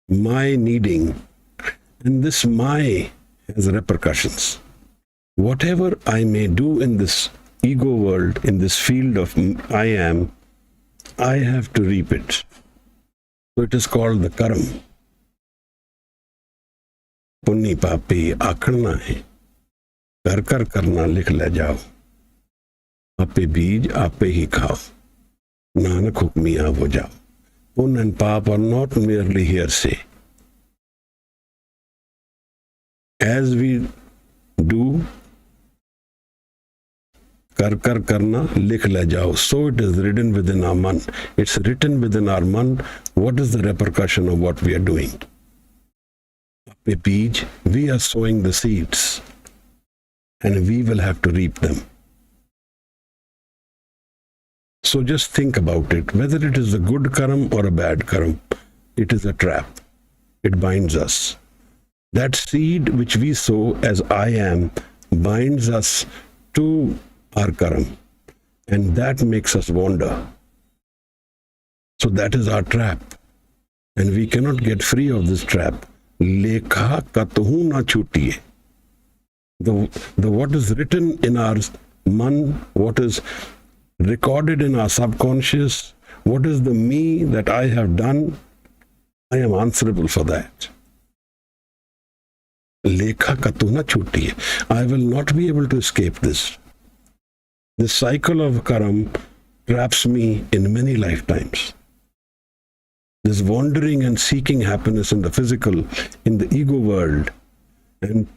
my needing. And this my has repercussions. Whatever I may do in this ego world, in this field of I am, I have to reap it. So it is called the karam. Punni papi akhna hai. Kar kar karna likh le jao. Ape beej, ape hi khao. Nanak hukmiya ho jao. Pun and pap are not merely hearsay. As we do, kar kar karna likh le jao. So it is written within our man. It's written within our man. What is the repercussion of what we are doing? Ape beej, we are sowing the seeds, and we will have to reap them. So just think about it. Whether it is a good karam or a bad karam, it is a trap. It binds us. That seed which we sow as I am binds us to our karam, and that makes us wander. So that is our trap, and we cannot get free of this trap. Lekha katahu na chutiye. The what is written in our man, what is recorded in our subconscious, what is the me that I have done, I am answerable for that. Lekha katahu na chutiye. I will not be able to escape this. This cycle of karam traps me in many lifetimes. This wandering and seeking happiness in the physical, in the ego world, and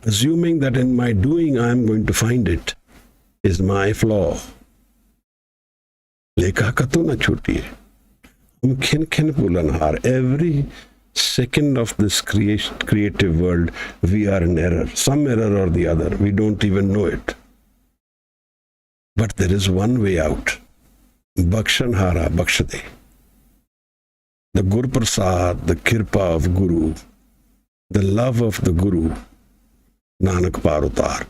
assuming that in my doing I am going to find it, is my flaw. Lekha katahu na chutiye. Hum khin khin pulanhar. Every second of this creative world, we are in error. Some error or the other. We don't even know it. But there is one way out. Bakshanhara Bakshade. The Gur Prasad, the Kirpa of Guru, the love of the Guru, Nanak Parutar,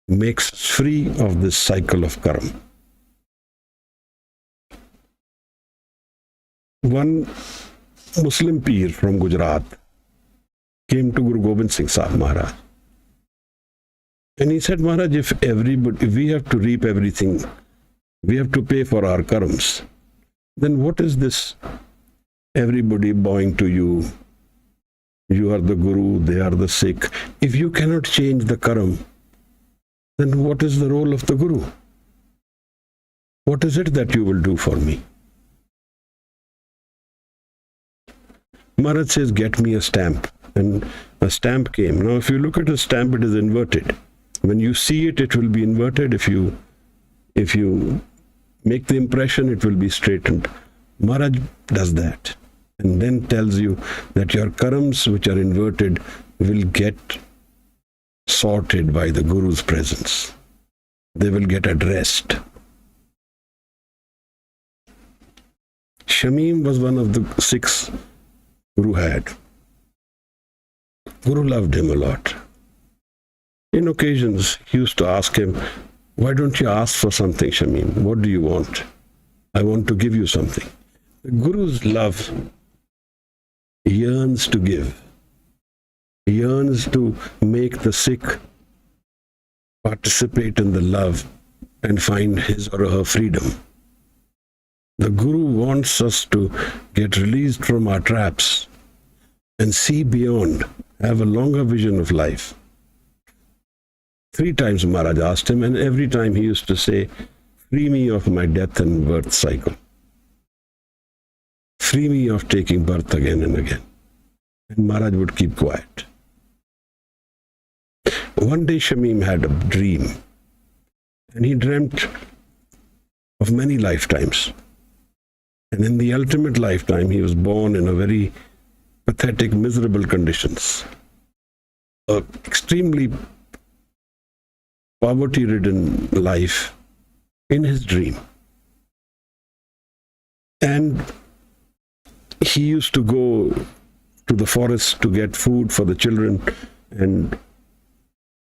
makes us free of this cycle of karma. One Muslim Peer from Gujarat came to Guru Gobind Singh Sahib Maharaj. And he said, Maharaj, if we have to reap everything, we have to pay for our karmas, then what is this everybody bowing to you? You are the Guru, they are the Sikh. If you cannot change the karma, then what is the role of the Guru? What is it that you will do for me? Maharaj says, get me a stamp. And a stamp came. Now, if you look at a stamp, it is inverted. When you see it, it will be inverted. If you make the impression, it will be straightened. Maharaj does that and then tells you that your karams which are inverted will get sorted by the Guru's presence. They will get addressed. Shamim was one of the 6 Guru had. Guru loved him a lot. In occasions, he used to ask him, why don't you ask for something, Shamim? What do you want? I want to give you something. The Guru's love yearns to give. He yearns to make the Sikh participate in the love and find his or her freedom. The Guru wants us to get released from our traps and see beyond, have a longer vision of life. 3 times Maharaj asked him, and every time he used to say, free me of my death and birth cycle. Free me of taking birth again and again. And Maharaj would keep quiet. One day Shamim had a dream, and he dreamt of many lifetimes. And in the ultimate lifetime, he was born in a very pathetic, miserable conditions. Extremely poverty-ridden life in his dream. And he used to go to the forest to get food for the children, and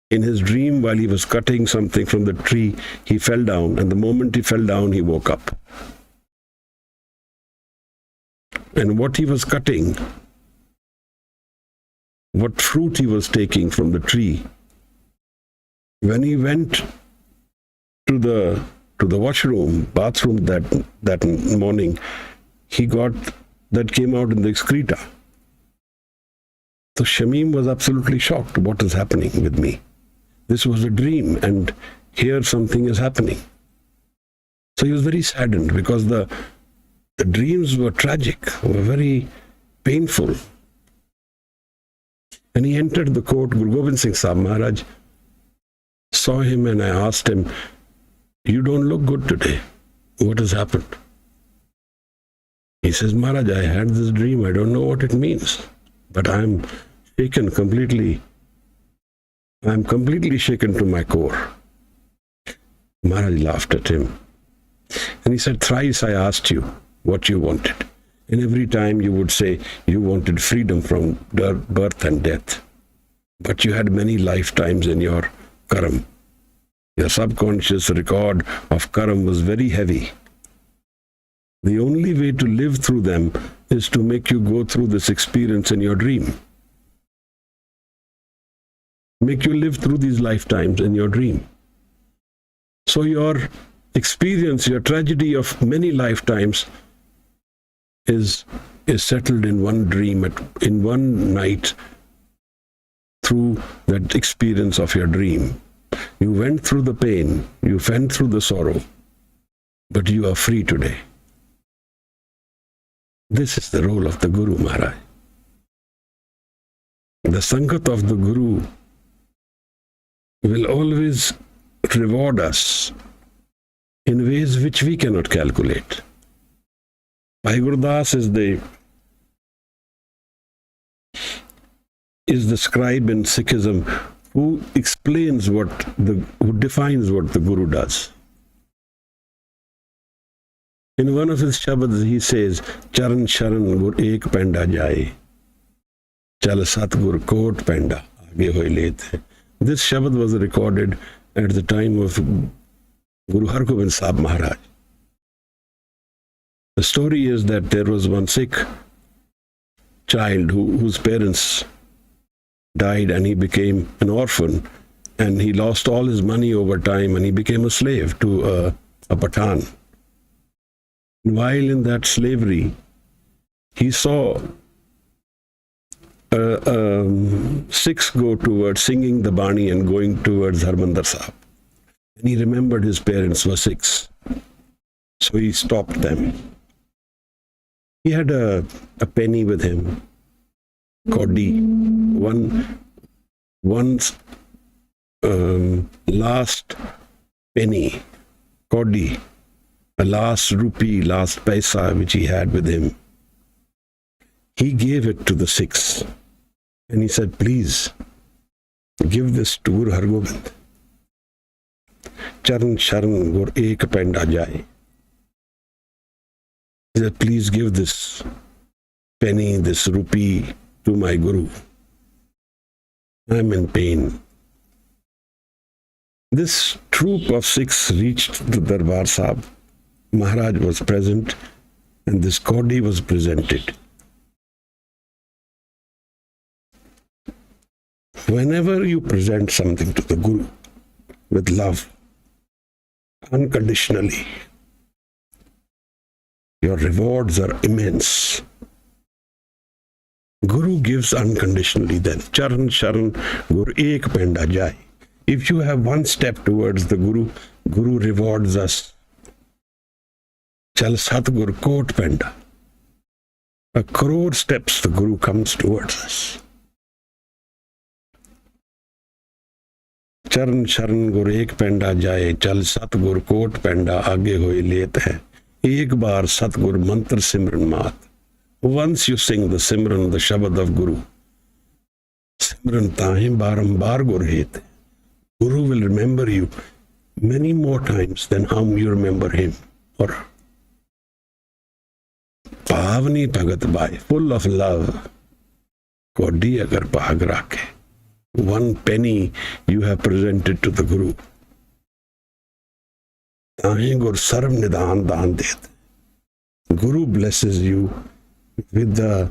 in his dream, while he was cutting something from the tree, he fell down, and the moment he fell down, he woke up. And what he was cutting, what fruit he was taking from the tree, when he went to the washroom, bathroom that morning, he got that came out in the excreta. So Shamim was absolutely shocked. What is happening with me? This was a dream, and here something is happening. So he was very saddened because the dreams were tragic, were very painful. And he entered the court. Guru Gobind Singh Sahib Maharaj saw him, and I asked him, you don't look good today. What has happened? He says, Maharaj, I had this dream. I don't know what it means, but I'm shaken completely. I'm completely shaken to my core. Maharaj laughed at him. And he said, thrice I asked you what you wanted. And every time you would say you wanted freedom from birth and death. But you had many lifetimes in your karam. Your subconscious record of karam was very heavy. The only way to live through them is to make you go through this experience in your dream. Make you live through these lifetimes in your dream. So your experience, your tragedy of many lifetimes is settled in one dream, in one night, through that experience of your dream. You went through the pain, you went through the sorrow, but you are free today. This is the role of the Guru Maharaj. The Sangat of the Guru will always reward us in ways which we cannot calculate. Bhai Gurdas is the scribe in Sikhism who explains who defines what the Guru does. In one of his shabads, he says, Charan Sharan Gur Ek Penda Jaye, Chal Satgur Kot Penda Aage Hoy Lete. This shabad was recorded at the time of Guru Har Gobind Sahib Maharaj. The story is that there was one Sikh child whose parents died and he became an orphan, and he lost all his money over time and he became a slave to a Pathan. While in that slavery, he saw Sikhs go towards singing the Bani and going towards Harmandir Sahib. And he remembered his parents were Sikhs. So he stopped them. He had a penny with him, Kaudi, one's last penny, Kaudi, a last rupee, last paisa which he had with him. He gave it to the Sikhs and he said, please give this to Guru Har Gobind. Charan Sharan Gur Ek Penda Jaye. He said, please give this penny, this rupee to my Guru. I'm in pain. This troop of Sikhs reached the Darbar Sahib. Maharaj was present and this Kaudi was presented. Whenever you present something to the Guru with love, unconditionally, your rewards are immense. Guru gives unconditionally then. Charan Sharan Gur Ek Penda Jaye. If you have one step towards the Guru, Guru rewards us. Chal Satgur Kot Penda. 1 crore steps the Guru comes towards us. Charan Sharan Gur Ek Penda Jaye, Chal Satgur Kot Penda Aage Hoy Let Hai. Ek baar Satgur Mantra Simran Mat. Once you sing the Simran, the Shabad of Guru, Simran Tahe Barambar Gur Het. Guru will remember you many more times than how you remember him or her. Pavani Bhagat Bhai, full of love. Kaudi agar bhag rakhe. One penny you have presented to the Guru. Tahe Gur Sarv Nidhan Dhan Det. Guru blesses you with the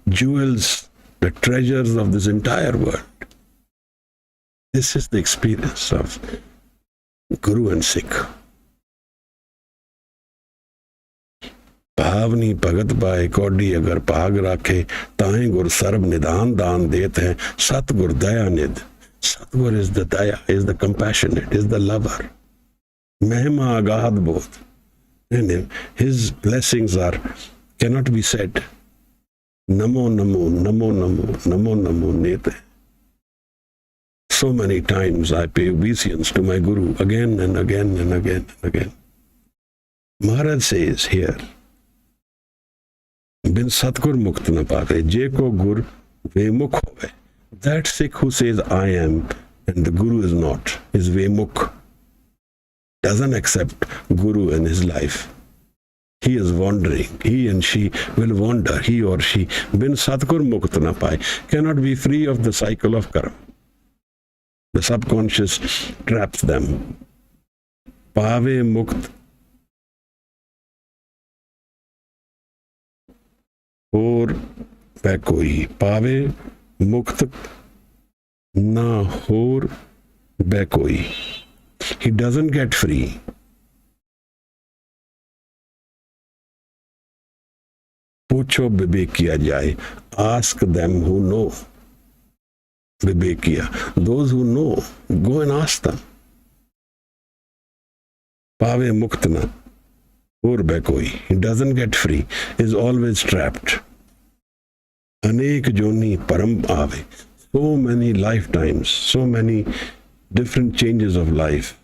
jewels, the treasures of this entire world. This is the experience of Guru and Sikh. Bhavani Bhagat Bhai Kaudi agar bhag rakhe, tahe Gur Sarv Nidhan Dhan Det hai, Satgur Daya Nid. Satgur is the Daya, is the compassionate, is the lover. Mehma Agad Bodh. And his blessings cannot be said. Namo Namo, Namo Namo, Namo Namo Nete. So many times I pay obeisance to my Guru again and again and again and again. Maharaj says here, Bin Satgur Mukt na paate, Je ko Gur Vemukh hove. That Sikh who says I am and the Guru is not, is Vemukh. Doesn't accept Guru in his life. He is wandering. He and she will wander. He or she, bin Satgur Mukt na paye, cannot be free of the cycle of karma. The subconscious traps them. Pave Mukt और वह कोई पावे मुक्त ना होर वह कोई. He doesn't get free. पूछो विवेक किया जाए. Ask them who know. विवेक किया. Those who know, go and ask them. पावे मुक्त ना और वह कोई. He doesn't get free. Is always trapped. अनेक जोनी परम आवे. So many lifetimes, so many different changes of life.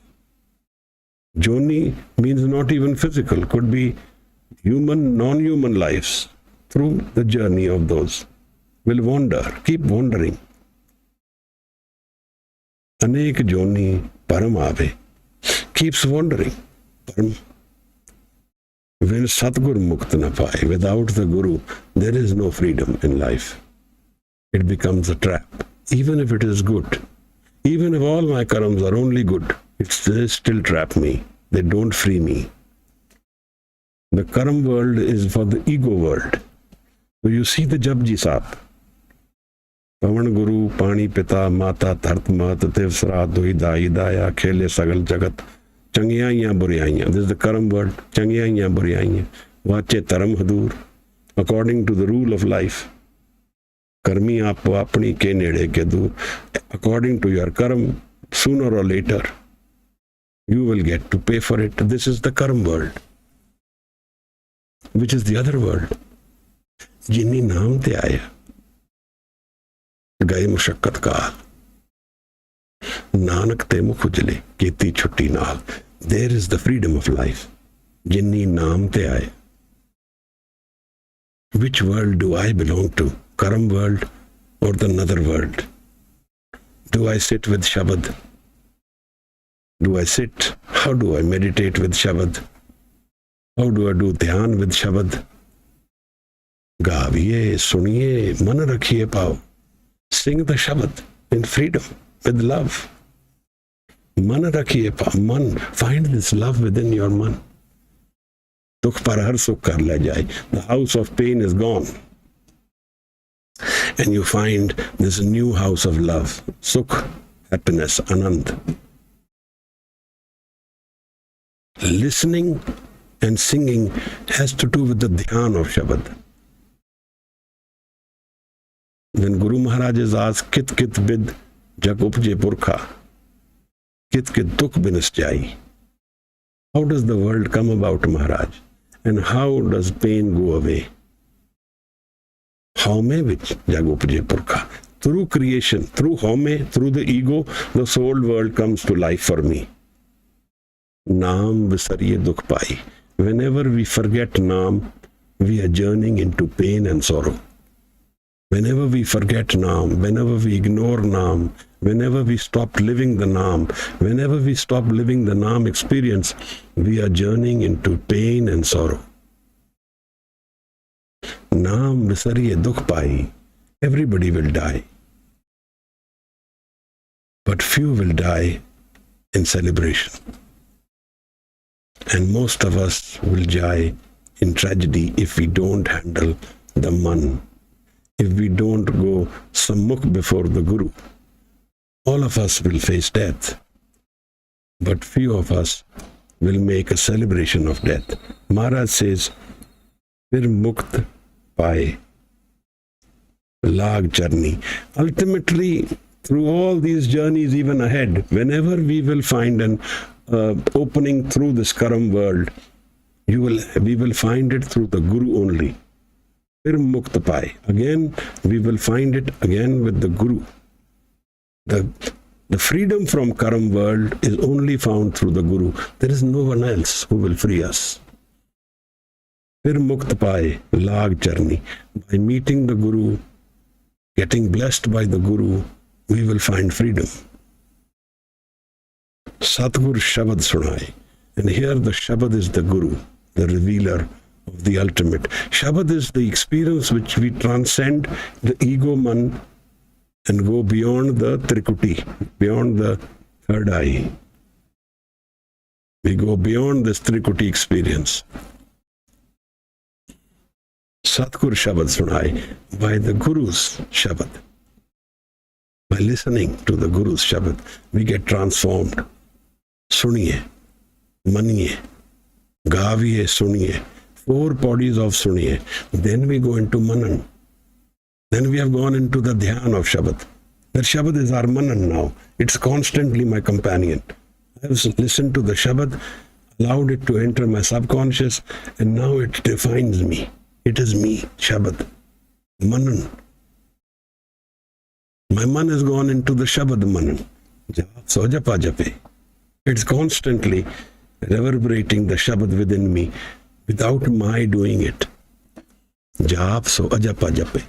Joni means not even physical, could be human, non-human lives. Through the journey of those will wander, keep wandering. Anek Joni Param Ave keeps wandering. Param When Satgur Mukt na paye, without the Guru, there is no freedom in life. It becomes a trap. Even if it is good, even if all my karams are only good, they still trap me. They don't free me. The karam world is for the ego world. So you see the Japji Sahib. Pavan Guru, Pani Pita, Mata, Dharth Mat, Tiv Sra, Duhida, Hidaya, Khele Sagal Jagat. Changiyaiyan buriyaiyan. This is the karam word. Changiyaiyan buriyaiyan. Vache taram hadur. According to the rule of life. Karmi aap apni ke nede ke dur. According to your karam, sooner or later, you will get to pay for it. This is the karam world. Which is the other world. Jinni naam te aaya. Gaye mushakkat kaal. Nanak te mukh ujle, keti chutti naal. There is the freedom of life. Jinni naam te aaye. Which world do I belong to? Karam world or the another world? Do I sit with Shabad? Do I sit? How do I meditate with Shabad? How do I do dhyan with Shabad? Gaviye, suniye, man rakhiye pao. Sing the Shabad in freedom, with love. Man rakhiye pa, man, find this love within your man. Dukh par har sukh kar le jaye. The house of pain is gone. And you find this new house of love, sukh, happiness, anand. Listening and singing has to do with the dhyan of Shabad. When Guru Maharaj is asked, Kit kit bid jak upje purkha, kit kit dukh binas jai. How does the world come about, Maharaj? And how does pain go away? Haume vich jag upje purkha. Through creation, through haume, through the ego, the soul world comes to life for me. Naam visariye dukh pai. Whenever we forget Naam, we are journeying into pain and sorrow. Whenever we forget Naam, whenever we ignore Naam, whenever we stop living the Naam, whenever we stop living the Naam experience, we are journeying into pain and sorrow. Naam visariye dukh pai. Everybody will die. But few will die in celebration. And most of us will die in tragedy if we don't handle the man. If we don't go sammukh before the Guru. All of us will face death. But few of us will make a celebration of death. Maharaj says, Fir mukt paaye, lag journey. Ultimately, through all these journeys even ahead, whenever we will find an opening through this karam world, we will find it through the Guru only. Fir mukt paaye. Again, we will find it again with the Guru. The freedom from karam world is only found through the Guru. There is no one else who will free us. Fir mukt paaye, lag journey. By meeting the Guru, getting blessed by the Guru, we will find freedom. Satgur Shabad Sunaye. And here the Shabad is the Guru, the revealer of the ultimate. Shabad is the experience which we transcend the ego man and go beyond the Trikuti, beyond the third eye. We go beyond this Trikuti experience. Satgur Shabad Sunaye, by the Guru's Shabad. By listening to the Guru's Shabad, we get transformed. Suniye, maniye, gaviye, suniye. 4 bodies of suniye. Then we go into manan. Then we have gone into the dhyan of Shabad. That Shabad is our manan now. It's constantly my companion. I have listened to the Shabad, allowed it to enter my subconscious, and now it defines me. It is me, Shabad. Manan. My man has gone into the Shabad manan. So japa jape. It's constantly reverberating the Shabad within me without my doing it. Jaap so ajapa jape.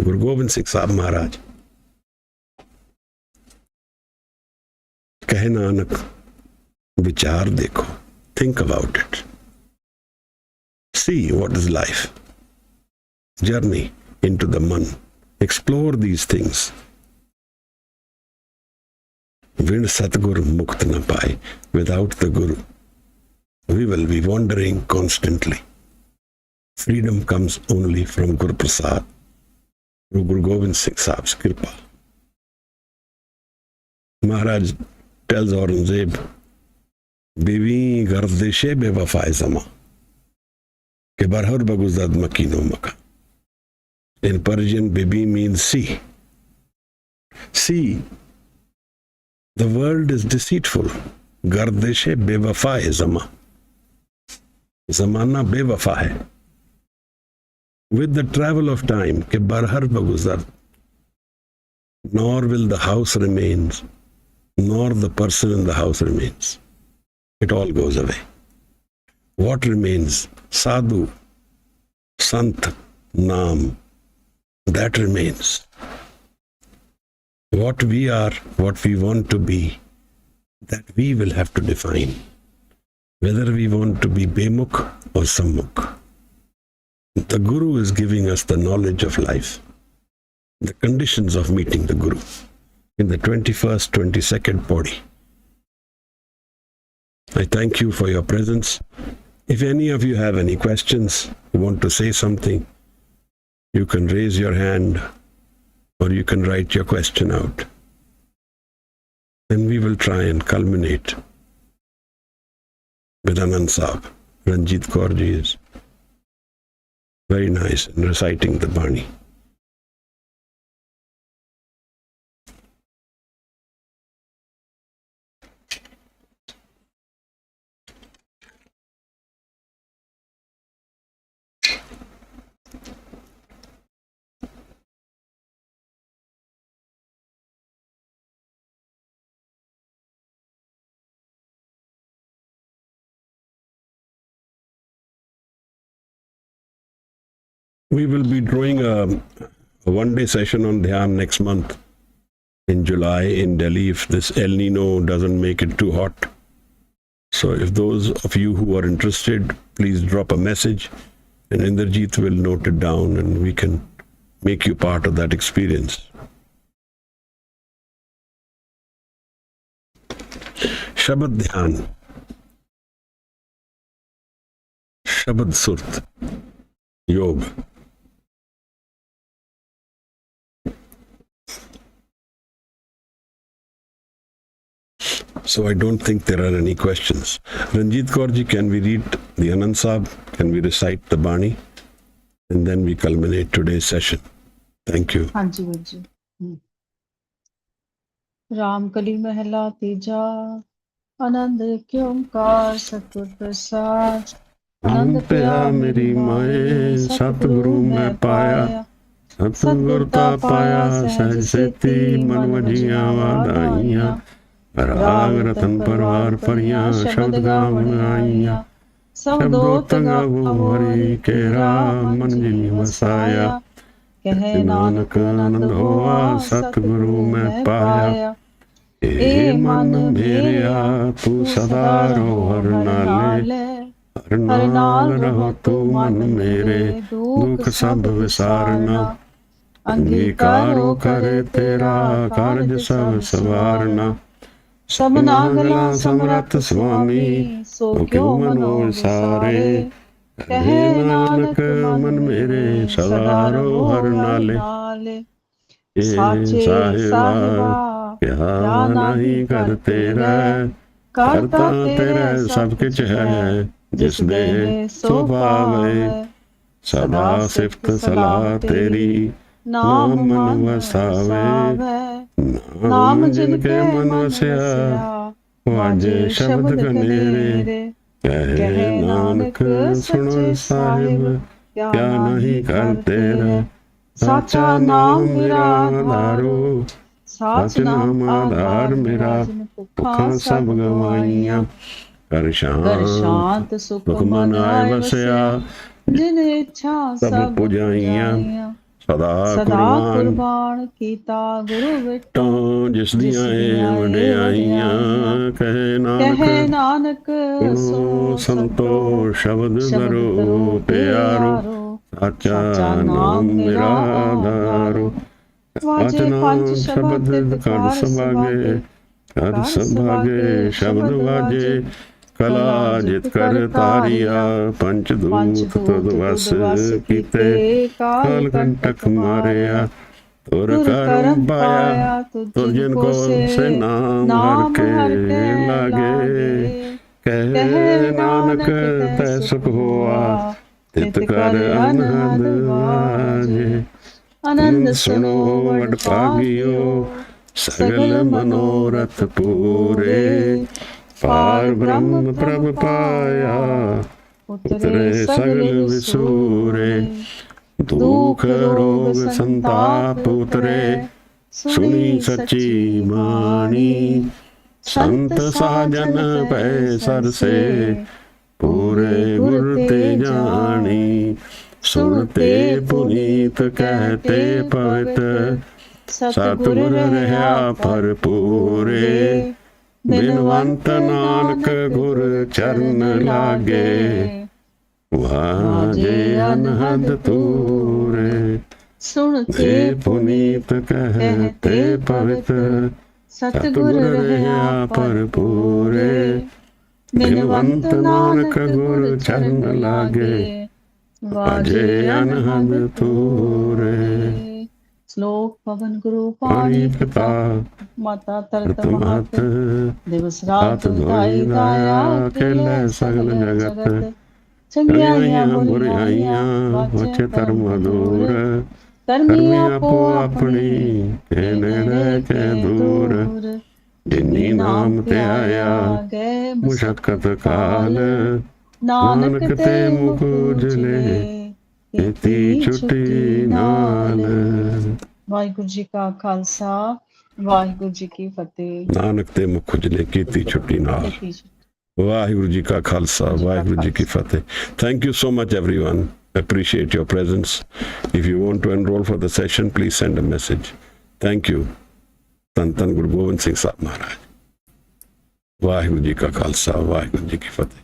Guru Gobind Singh Sahib Maharaj. Kahe Nanak, vichar dekho. Think about it. See what is life. Journey into the man. Explore these things. Vin Satgur Mukt na pai. Without the Guru, we will be wandering constantly. Freedom comes only from Guru Prasad, through Guru Gobind Singh Sahib's Kripa. Maharaj tells Aurangzeb, Bibi gardeshe bewafae zama, ke barhar baguzad makino maka. In Persian, Bibi means sea. Sea. The world is deceitful. Gardeshe bewafae zama. Zamana bewafa hai. With the travel of time, ke barhar baguzar, nor will the house remain, nor the person in the house remains. It all goes away. What remains? Sadhu, Sant, Naam, that remains. What we are, what we want to be, that we will have to define. Whether we want to be Bemukh or Sammukh. The Guru is giving us the knowledge of life, the conditions of meeting the Guru in the 21st, 22nd Pauri. I thank you for your presence. If any of you have any questions, you want to say something, you can raise your hand or you can write your question out. Then we will try and culminate with Anand Sahib. Ranjit Kaurji is very nice in reciting the Bani. We will be doing a one-day session on Dhyan next month in July in Delhi if this El Nino doesn't make it too hot. So if those of you who are interested, please drop a message and Indrajit will note it down and we can make you part of that experience. Shabad Dhyan. Shabad Surt. Yog. So I don't think there are any questions. Ranjit Kaurji, can we read the Anand Sahib? Can we recite the Bani? And then we culminate today's session. Thank you. ਹਾਂਜੀ ਵੀਰ ਜੀ ਰਾਮ ਕਲੀ ਮਹਿਲਾ ਤੀਜਾ ਆਨੰਦ ਕਿਉ ਓੰਕਾਰ ਸਤਿਗੁਰ ਪ੍ਰਸਾਦ ਆਨੰਦ ਪਿਆ ਮੇਰੀ ਮਾਏ ਸਤਿਗੁਰੂ ਮੈਂ ਪਾਇਆ ਸਤਿਗੁਰ ਤਾ ਪਾਇਆ ਸਹਿਜ ਸੇਤੀ ਮਨ ਵਜੀਆਂ ਵਾਧਾਈਆਂ ਰਾਗ ਰਤਨ ਪਰਵਾਰ ਪਰੀਆਂ ਸ਼ਬਦ ਗਾਵਣ ਆਈਆਂ ਸ਼ਬਦੋ ਤੰਗਾਵੋ ਹਰੀ ਕੇ ਰਾਮ ਮਨ ਜਿਨੀ ਵਸਾਇਆ ਕਹੇ ਨਾਨਕ ਆਨੰਦ ਹੋਆ ਸਤਿਗੁਰੂ ਮੈਂ ਪਾਇਆ ਏ ਮਨ ਮੇਰਿਆ ਤੂੰ ਸਦਾ ਰੋ ਹਰ ਨਾਲੇ ਹਰ ਨਾਲ ਰਹੋ ਤੂੰ ਮਨ ਮੇਰੇ ਦੁੱਖ ਸਭ ਵਿਸਾਰਨਾ ਅੰਗੀਕਾਰੋ ਕਰੇ ਤੇਰਾ ਕਾਰਜ ਸਭ ਸਵਾਰਨਾ ਸਭਨਾ ਗਲਾ ਸਮਰੱਥ ਸੁਆਮੀ ਸੋ ਕਿਉ ਮਨੋ ਵਿਸਾਰੇ ਕਹੇ ਨਾਨਕ ਮਨ ਮੇਰੇ ਸਦਾ ਰੋ ਹਰ ਨਾਲੇ ਸਾਚੇ ਸਾਹਿਬਾ ਕਿਆ ਨਹੀਂ ਕਰ ਤੇਰਾ ਕਰਤਾ ਤੇਰਾ ਸਭ ਕੁਛ ਹੈ ਜਿਸ ਦੇ ਸੋ ਭਾਵੇ ਸਦਾ ਸਿਫਤ ਸਲਾਹ ਤੇਰੀ ਨਾਮ ਮਨ ਵਸਾਵੇ ਨਾਮ ਜਿਨ ਕੇ ਮਨ ਵਸਿਆ ਵਾਜੇ ਸ਼ਬਦ ਘਨੇਰੇ ਕਹੇ ਨਾਨਕ ਸੁਣੋ ਸਾਹਿਬ ਕਿਆ ਨਹੀਂ ਕਰ ਤੇਰਾ ਸਾਚਾ ਨਾਮ ਮੇਰਾ ਆਧਾਰੋ ਸਾਚ ਨਾਮ ਆਧਾਰ ਮੇਰਾ ਭੁੱਖਾਂ ਸਭ ਗਵਾਈਆਂ ਕਰ ਸ਼ਾਂਤ ਸੁਖ ਮਨ ਆਏ ਵਸਿਆ ਜਿਨ ਇੱਛਾ ਸਭ ਪੁਜਾਈਆਂ ਸਦਾ ਸਦਾ ਕੁਰਬਾਨ ਕੁਰਬਾਨ ਕੀਤਾ ਗੁਰੂ ਵਿਟੋ ਜਿਸ ਦੀਆਂ ਇਹ ਵਡਿਆਈਆਂ ਕਹੇ ਨਾਨਕ ਨਾਨਕ ਸੁਣੋ ਸੰਤੋ ਸ਼ਬਦ ਕਰੋ ਪਿਆਰੋ ਸਾਚਾ ਨਾਮ ਮੇਰਾ ਆਧਾਰੋ ਪੰਜ ਸ਼ਬਦ ਕਰ ਸਭਾਗੇ ਕਰ ਸਭਾਗੇ ਸ਼ਬਦ ਵਾਜੇ ਕਲਾ ਜਿਤ ਕਰ ਤਾਰੀਆ ਪੰਚ ਦੂਤ ਤੁਧ ਵਸ ਕੀਤੇ ਕਾਲ ਕੰਟਕ ਮਾਰਿਆ ਤੁਰ ਕਰਮ ਪਾਇਆ ਤੁਰ ਜਿਨ ਕੋ ਸੇ ਨਾਮ ਹਰ ਕੇ ਲਾਗੇ ਕਹਿ ਨਾਨਕ ਤੈ ਸੁਖ ਹੋਆ ਤਿਤ ਕਰ ਅਨੰਦ ਵਾਜੇ ਆਨੰਦ ਸੁਣੋ ਵਡ ਭਾਗਿਓ ਸਗਲ ਮਨੋਰਥ ਪੂਰੇ ਪਾਰ ਬ੍ਰਹਮ ਪ੍ਰਭ ਪਾਇਆ ਉਤਰੇ ਸਗਲ ਵਿਸੂਰੇ ਦੁਖ ਰੋਗ ਸੰਤਾਪ ਉਤਰੇ ਸੁਣੀ ਸੱਚੀ ਬਾਣੀ ਸੰਤ ਸਾਜਨ ਪੈ ਸਰਸੇ ਪੂਰੇ ਗੁਰ ਤੇ ਜਾਣੀ ਸੁਣਤੇ ਪੁਨੀਤ ਕਹਤੇ ਪਵਿੱਤ ਸਤਿਗੁਰ ਰਹਾ ਭਰਪੂਰੇ ਬਿਨਵੰਤ ਨਾਨਕ ਗੁਰ ਚਰਨ ਲਾਗੇ ਵਾਜੇ ਅਨਹਦ ਤੂਰੇ ਸੁਣਤੇ ਪੁਨੀਤ ਕਹਤੇ ਪਵਿੱਤ ਸਤਿਗੁਰ ਰਹਾ ਭਰਪੂਰੇ ਬਿਨਵੰਤ ਨਾਨਕ ਗੁਰ ਚਰਨ ਲਾਗੇ ਵਾਜੇ ਅਨਹਦ ਤੂਰੇ ਸ਼ਲੋਕ ਪਵਨ ਗੁਰੂ ਪਾਣੀ ਪਿਤਾ ਮਾਤਾ ਤਰਤ ਮਹਤ ਦਿਵਸ ਰਾਤ ਦੁਆਈ ਦਾਇਆ ਖੇਲੇ ਸਗਲ ਜਗਤ ਚੰਗਿਆਈਆਂ ਬੁਰਾਈਆਂ ਵਚੇ ਧਰਮ ਦੂਰ ਧਰਮੀ ਆਪੋ ਆਪਣੀ ਕੇ ਨੇੜੇ ਕੇ ਦੂਰ ਜਿਨੀ ਨਾਮ ਤੇ ਆਇਆ ਗਏ ਮੁਸ਼ਕਤ ਕਾਲ ਨਾਨਕ ਤੇ ਮੁਖ ਉਜਲੇ ਕੀਤੀ ਛੁੱਟੀ ਨਾਲ। ਵਾਹਿਗੁਰੂ ਜੀ ਕਾ ਖਾਲਸਾ ਵਾਹਿਗੁਰੂ ਜੀ ਕੀ ਫਤਿਹ। ਨਾਨਕ ਤੇ ਮੁਖ ਉਜਲੇ ਕੀਤੀ ਛੁੱਟੀ ਨਾਲ। ਵਾਹਿਗੁਰੂ ਜੀ ਕਾ ਖਾਲਸਾ ਵਾਹਿਗੁਰੂ ਜੀ ਕੀ ਫਤਿਹ। Thank you so much everyone. Appreciate your presence. If you want to enroll for the session, please send a message. Thank you. ਧੰਨ ਧੰਨ ਗੁਰੂ ਗੋਬਿੰਦ ਸਿੰਘ ਸਾਹਿਬ ਮਹਾਰਾਜ। ਵਾਹਿਗੁਰੂ ਜੀ ਕਾ ਖਾਲਸਾ ਵਾਹਿਗੁਰੂ ਜੀ ਕੀ ਫਤਿਹ।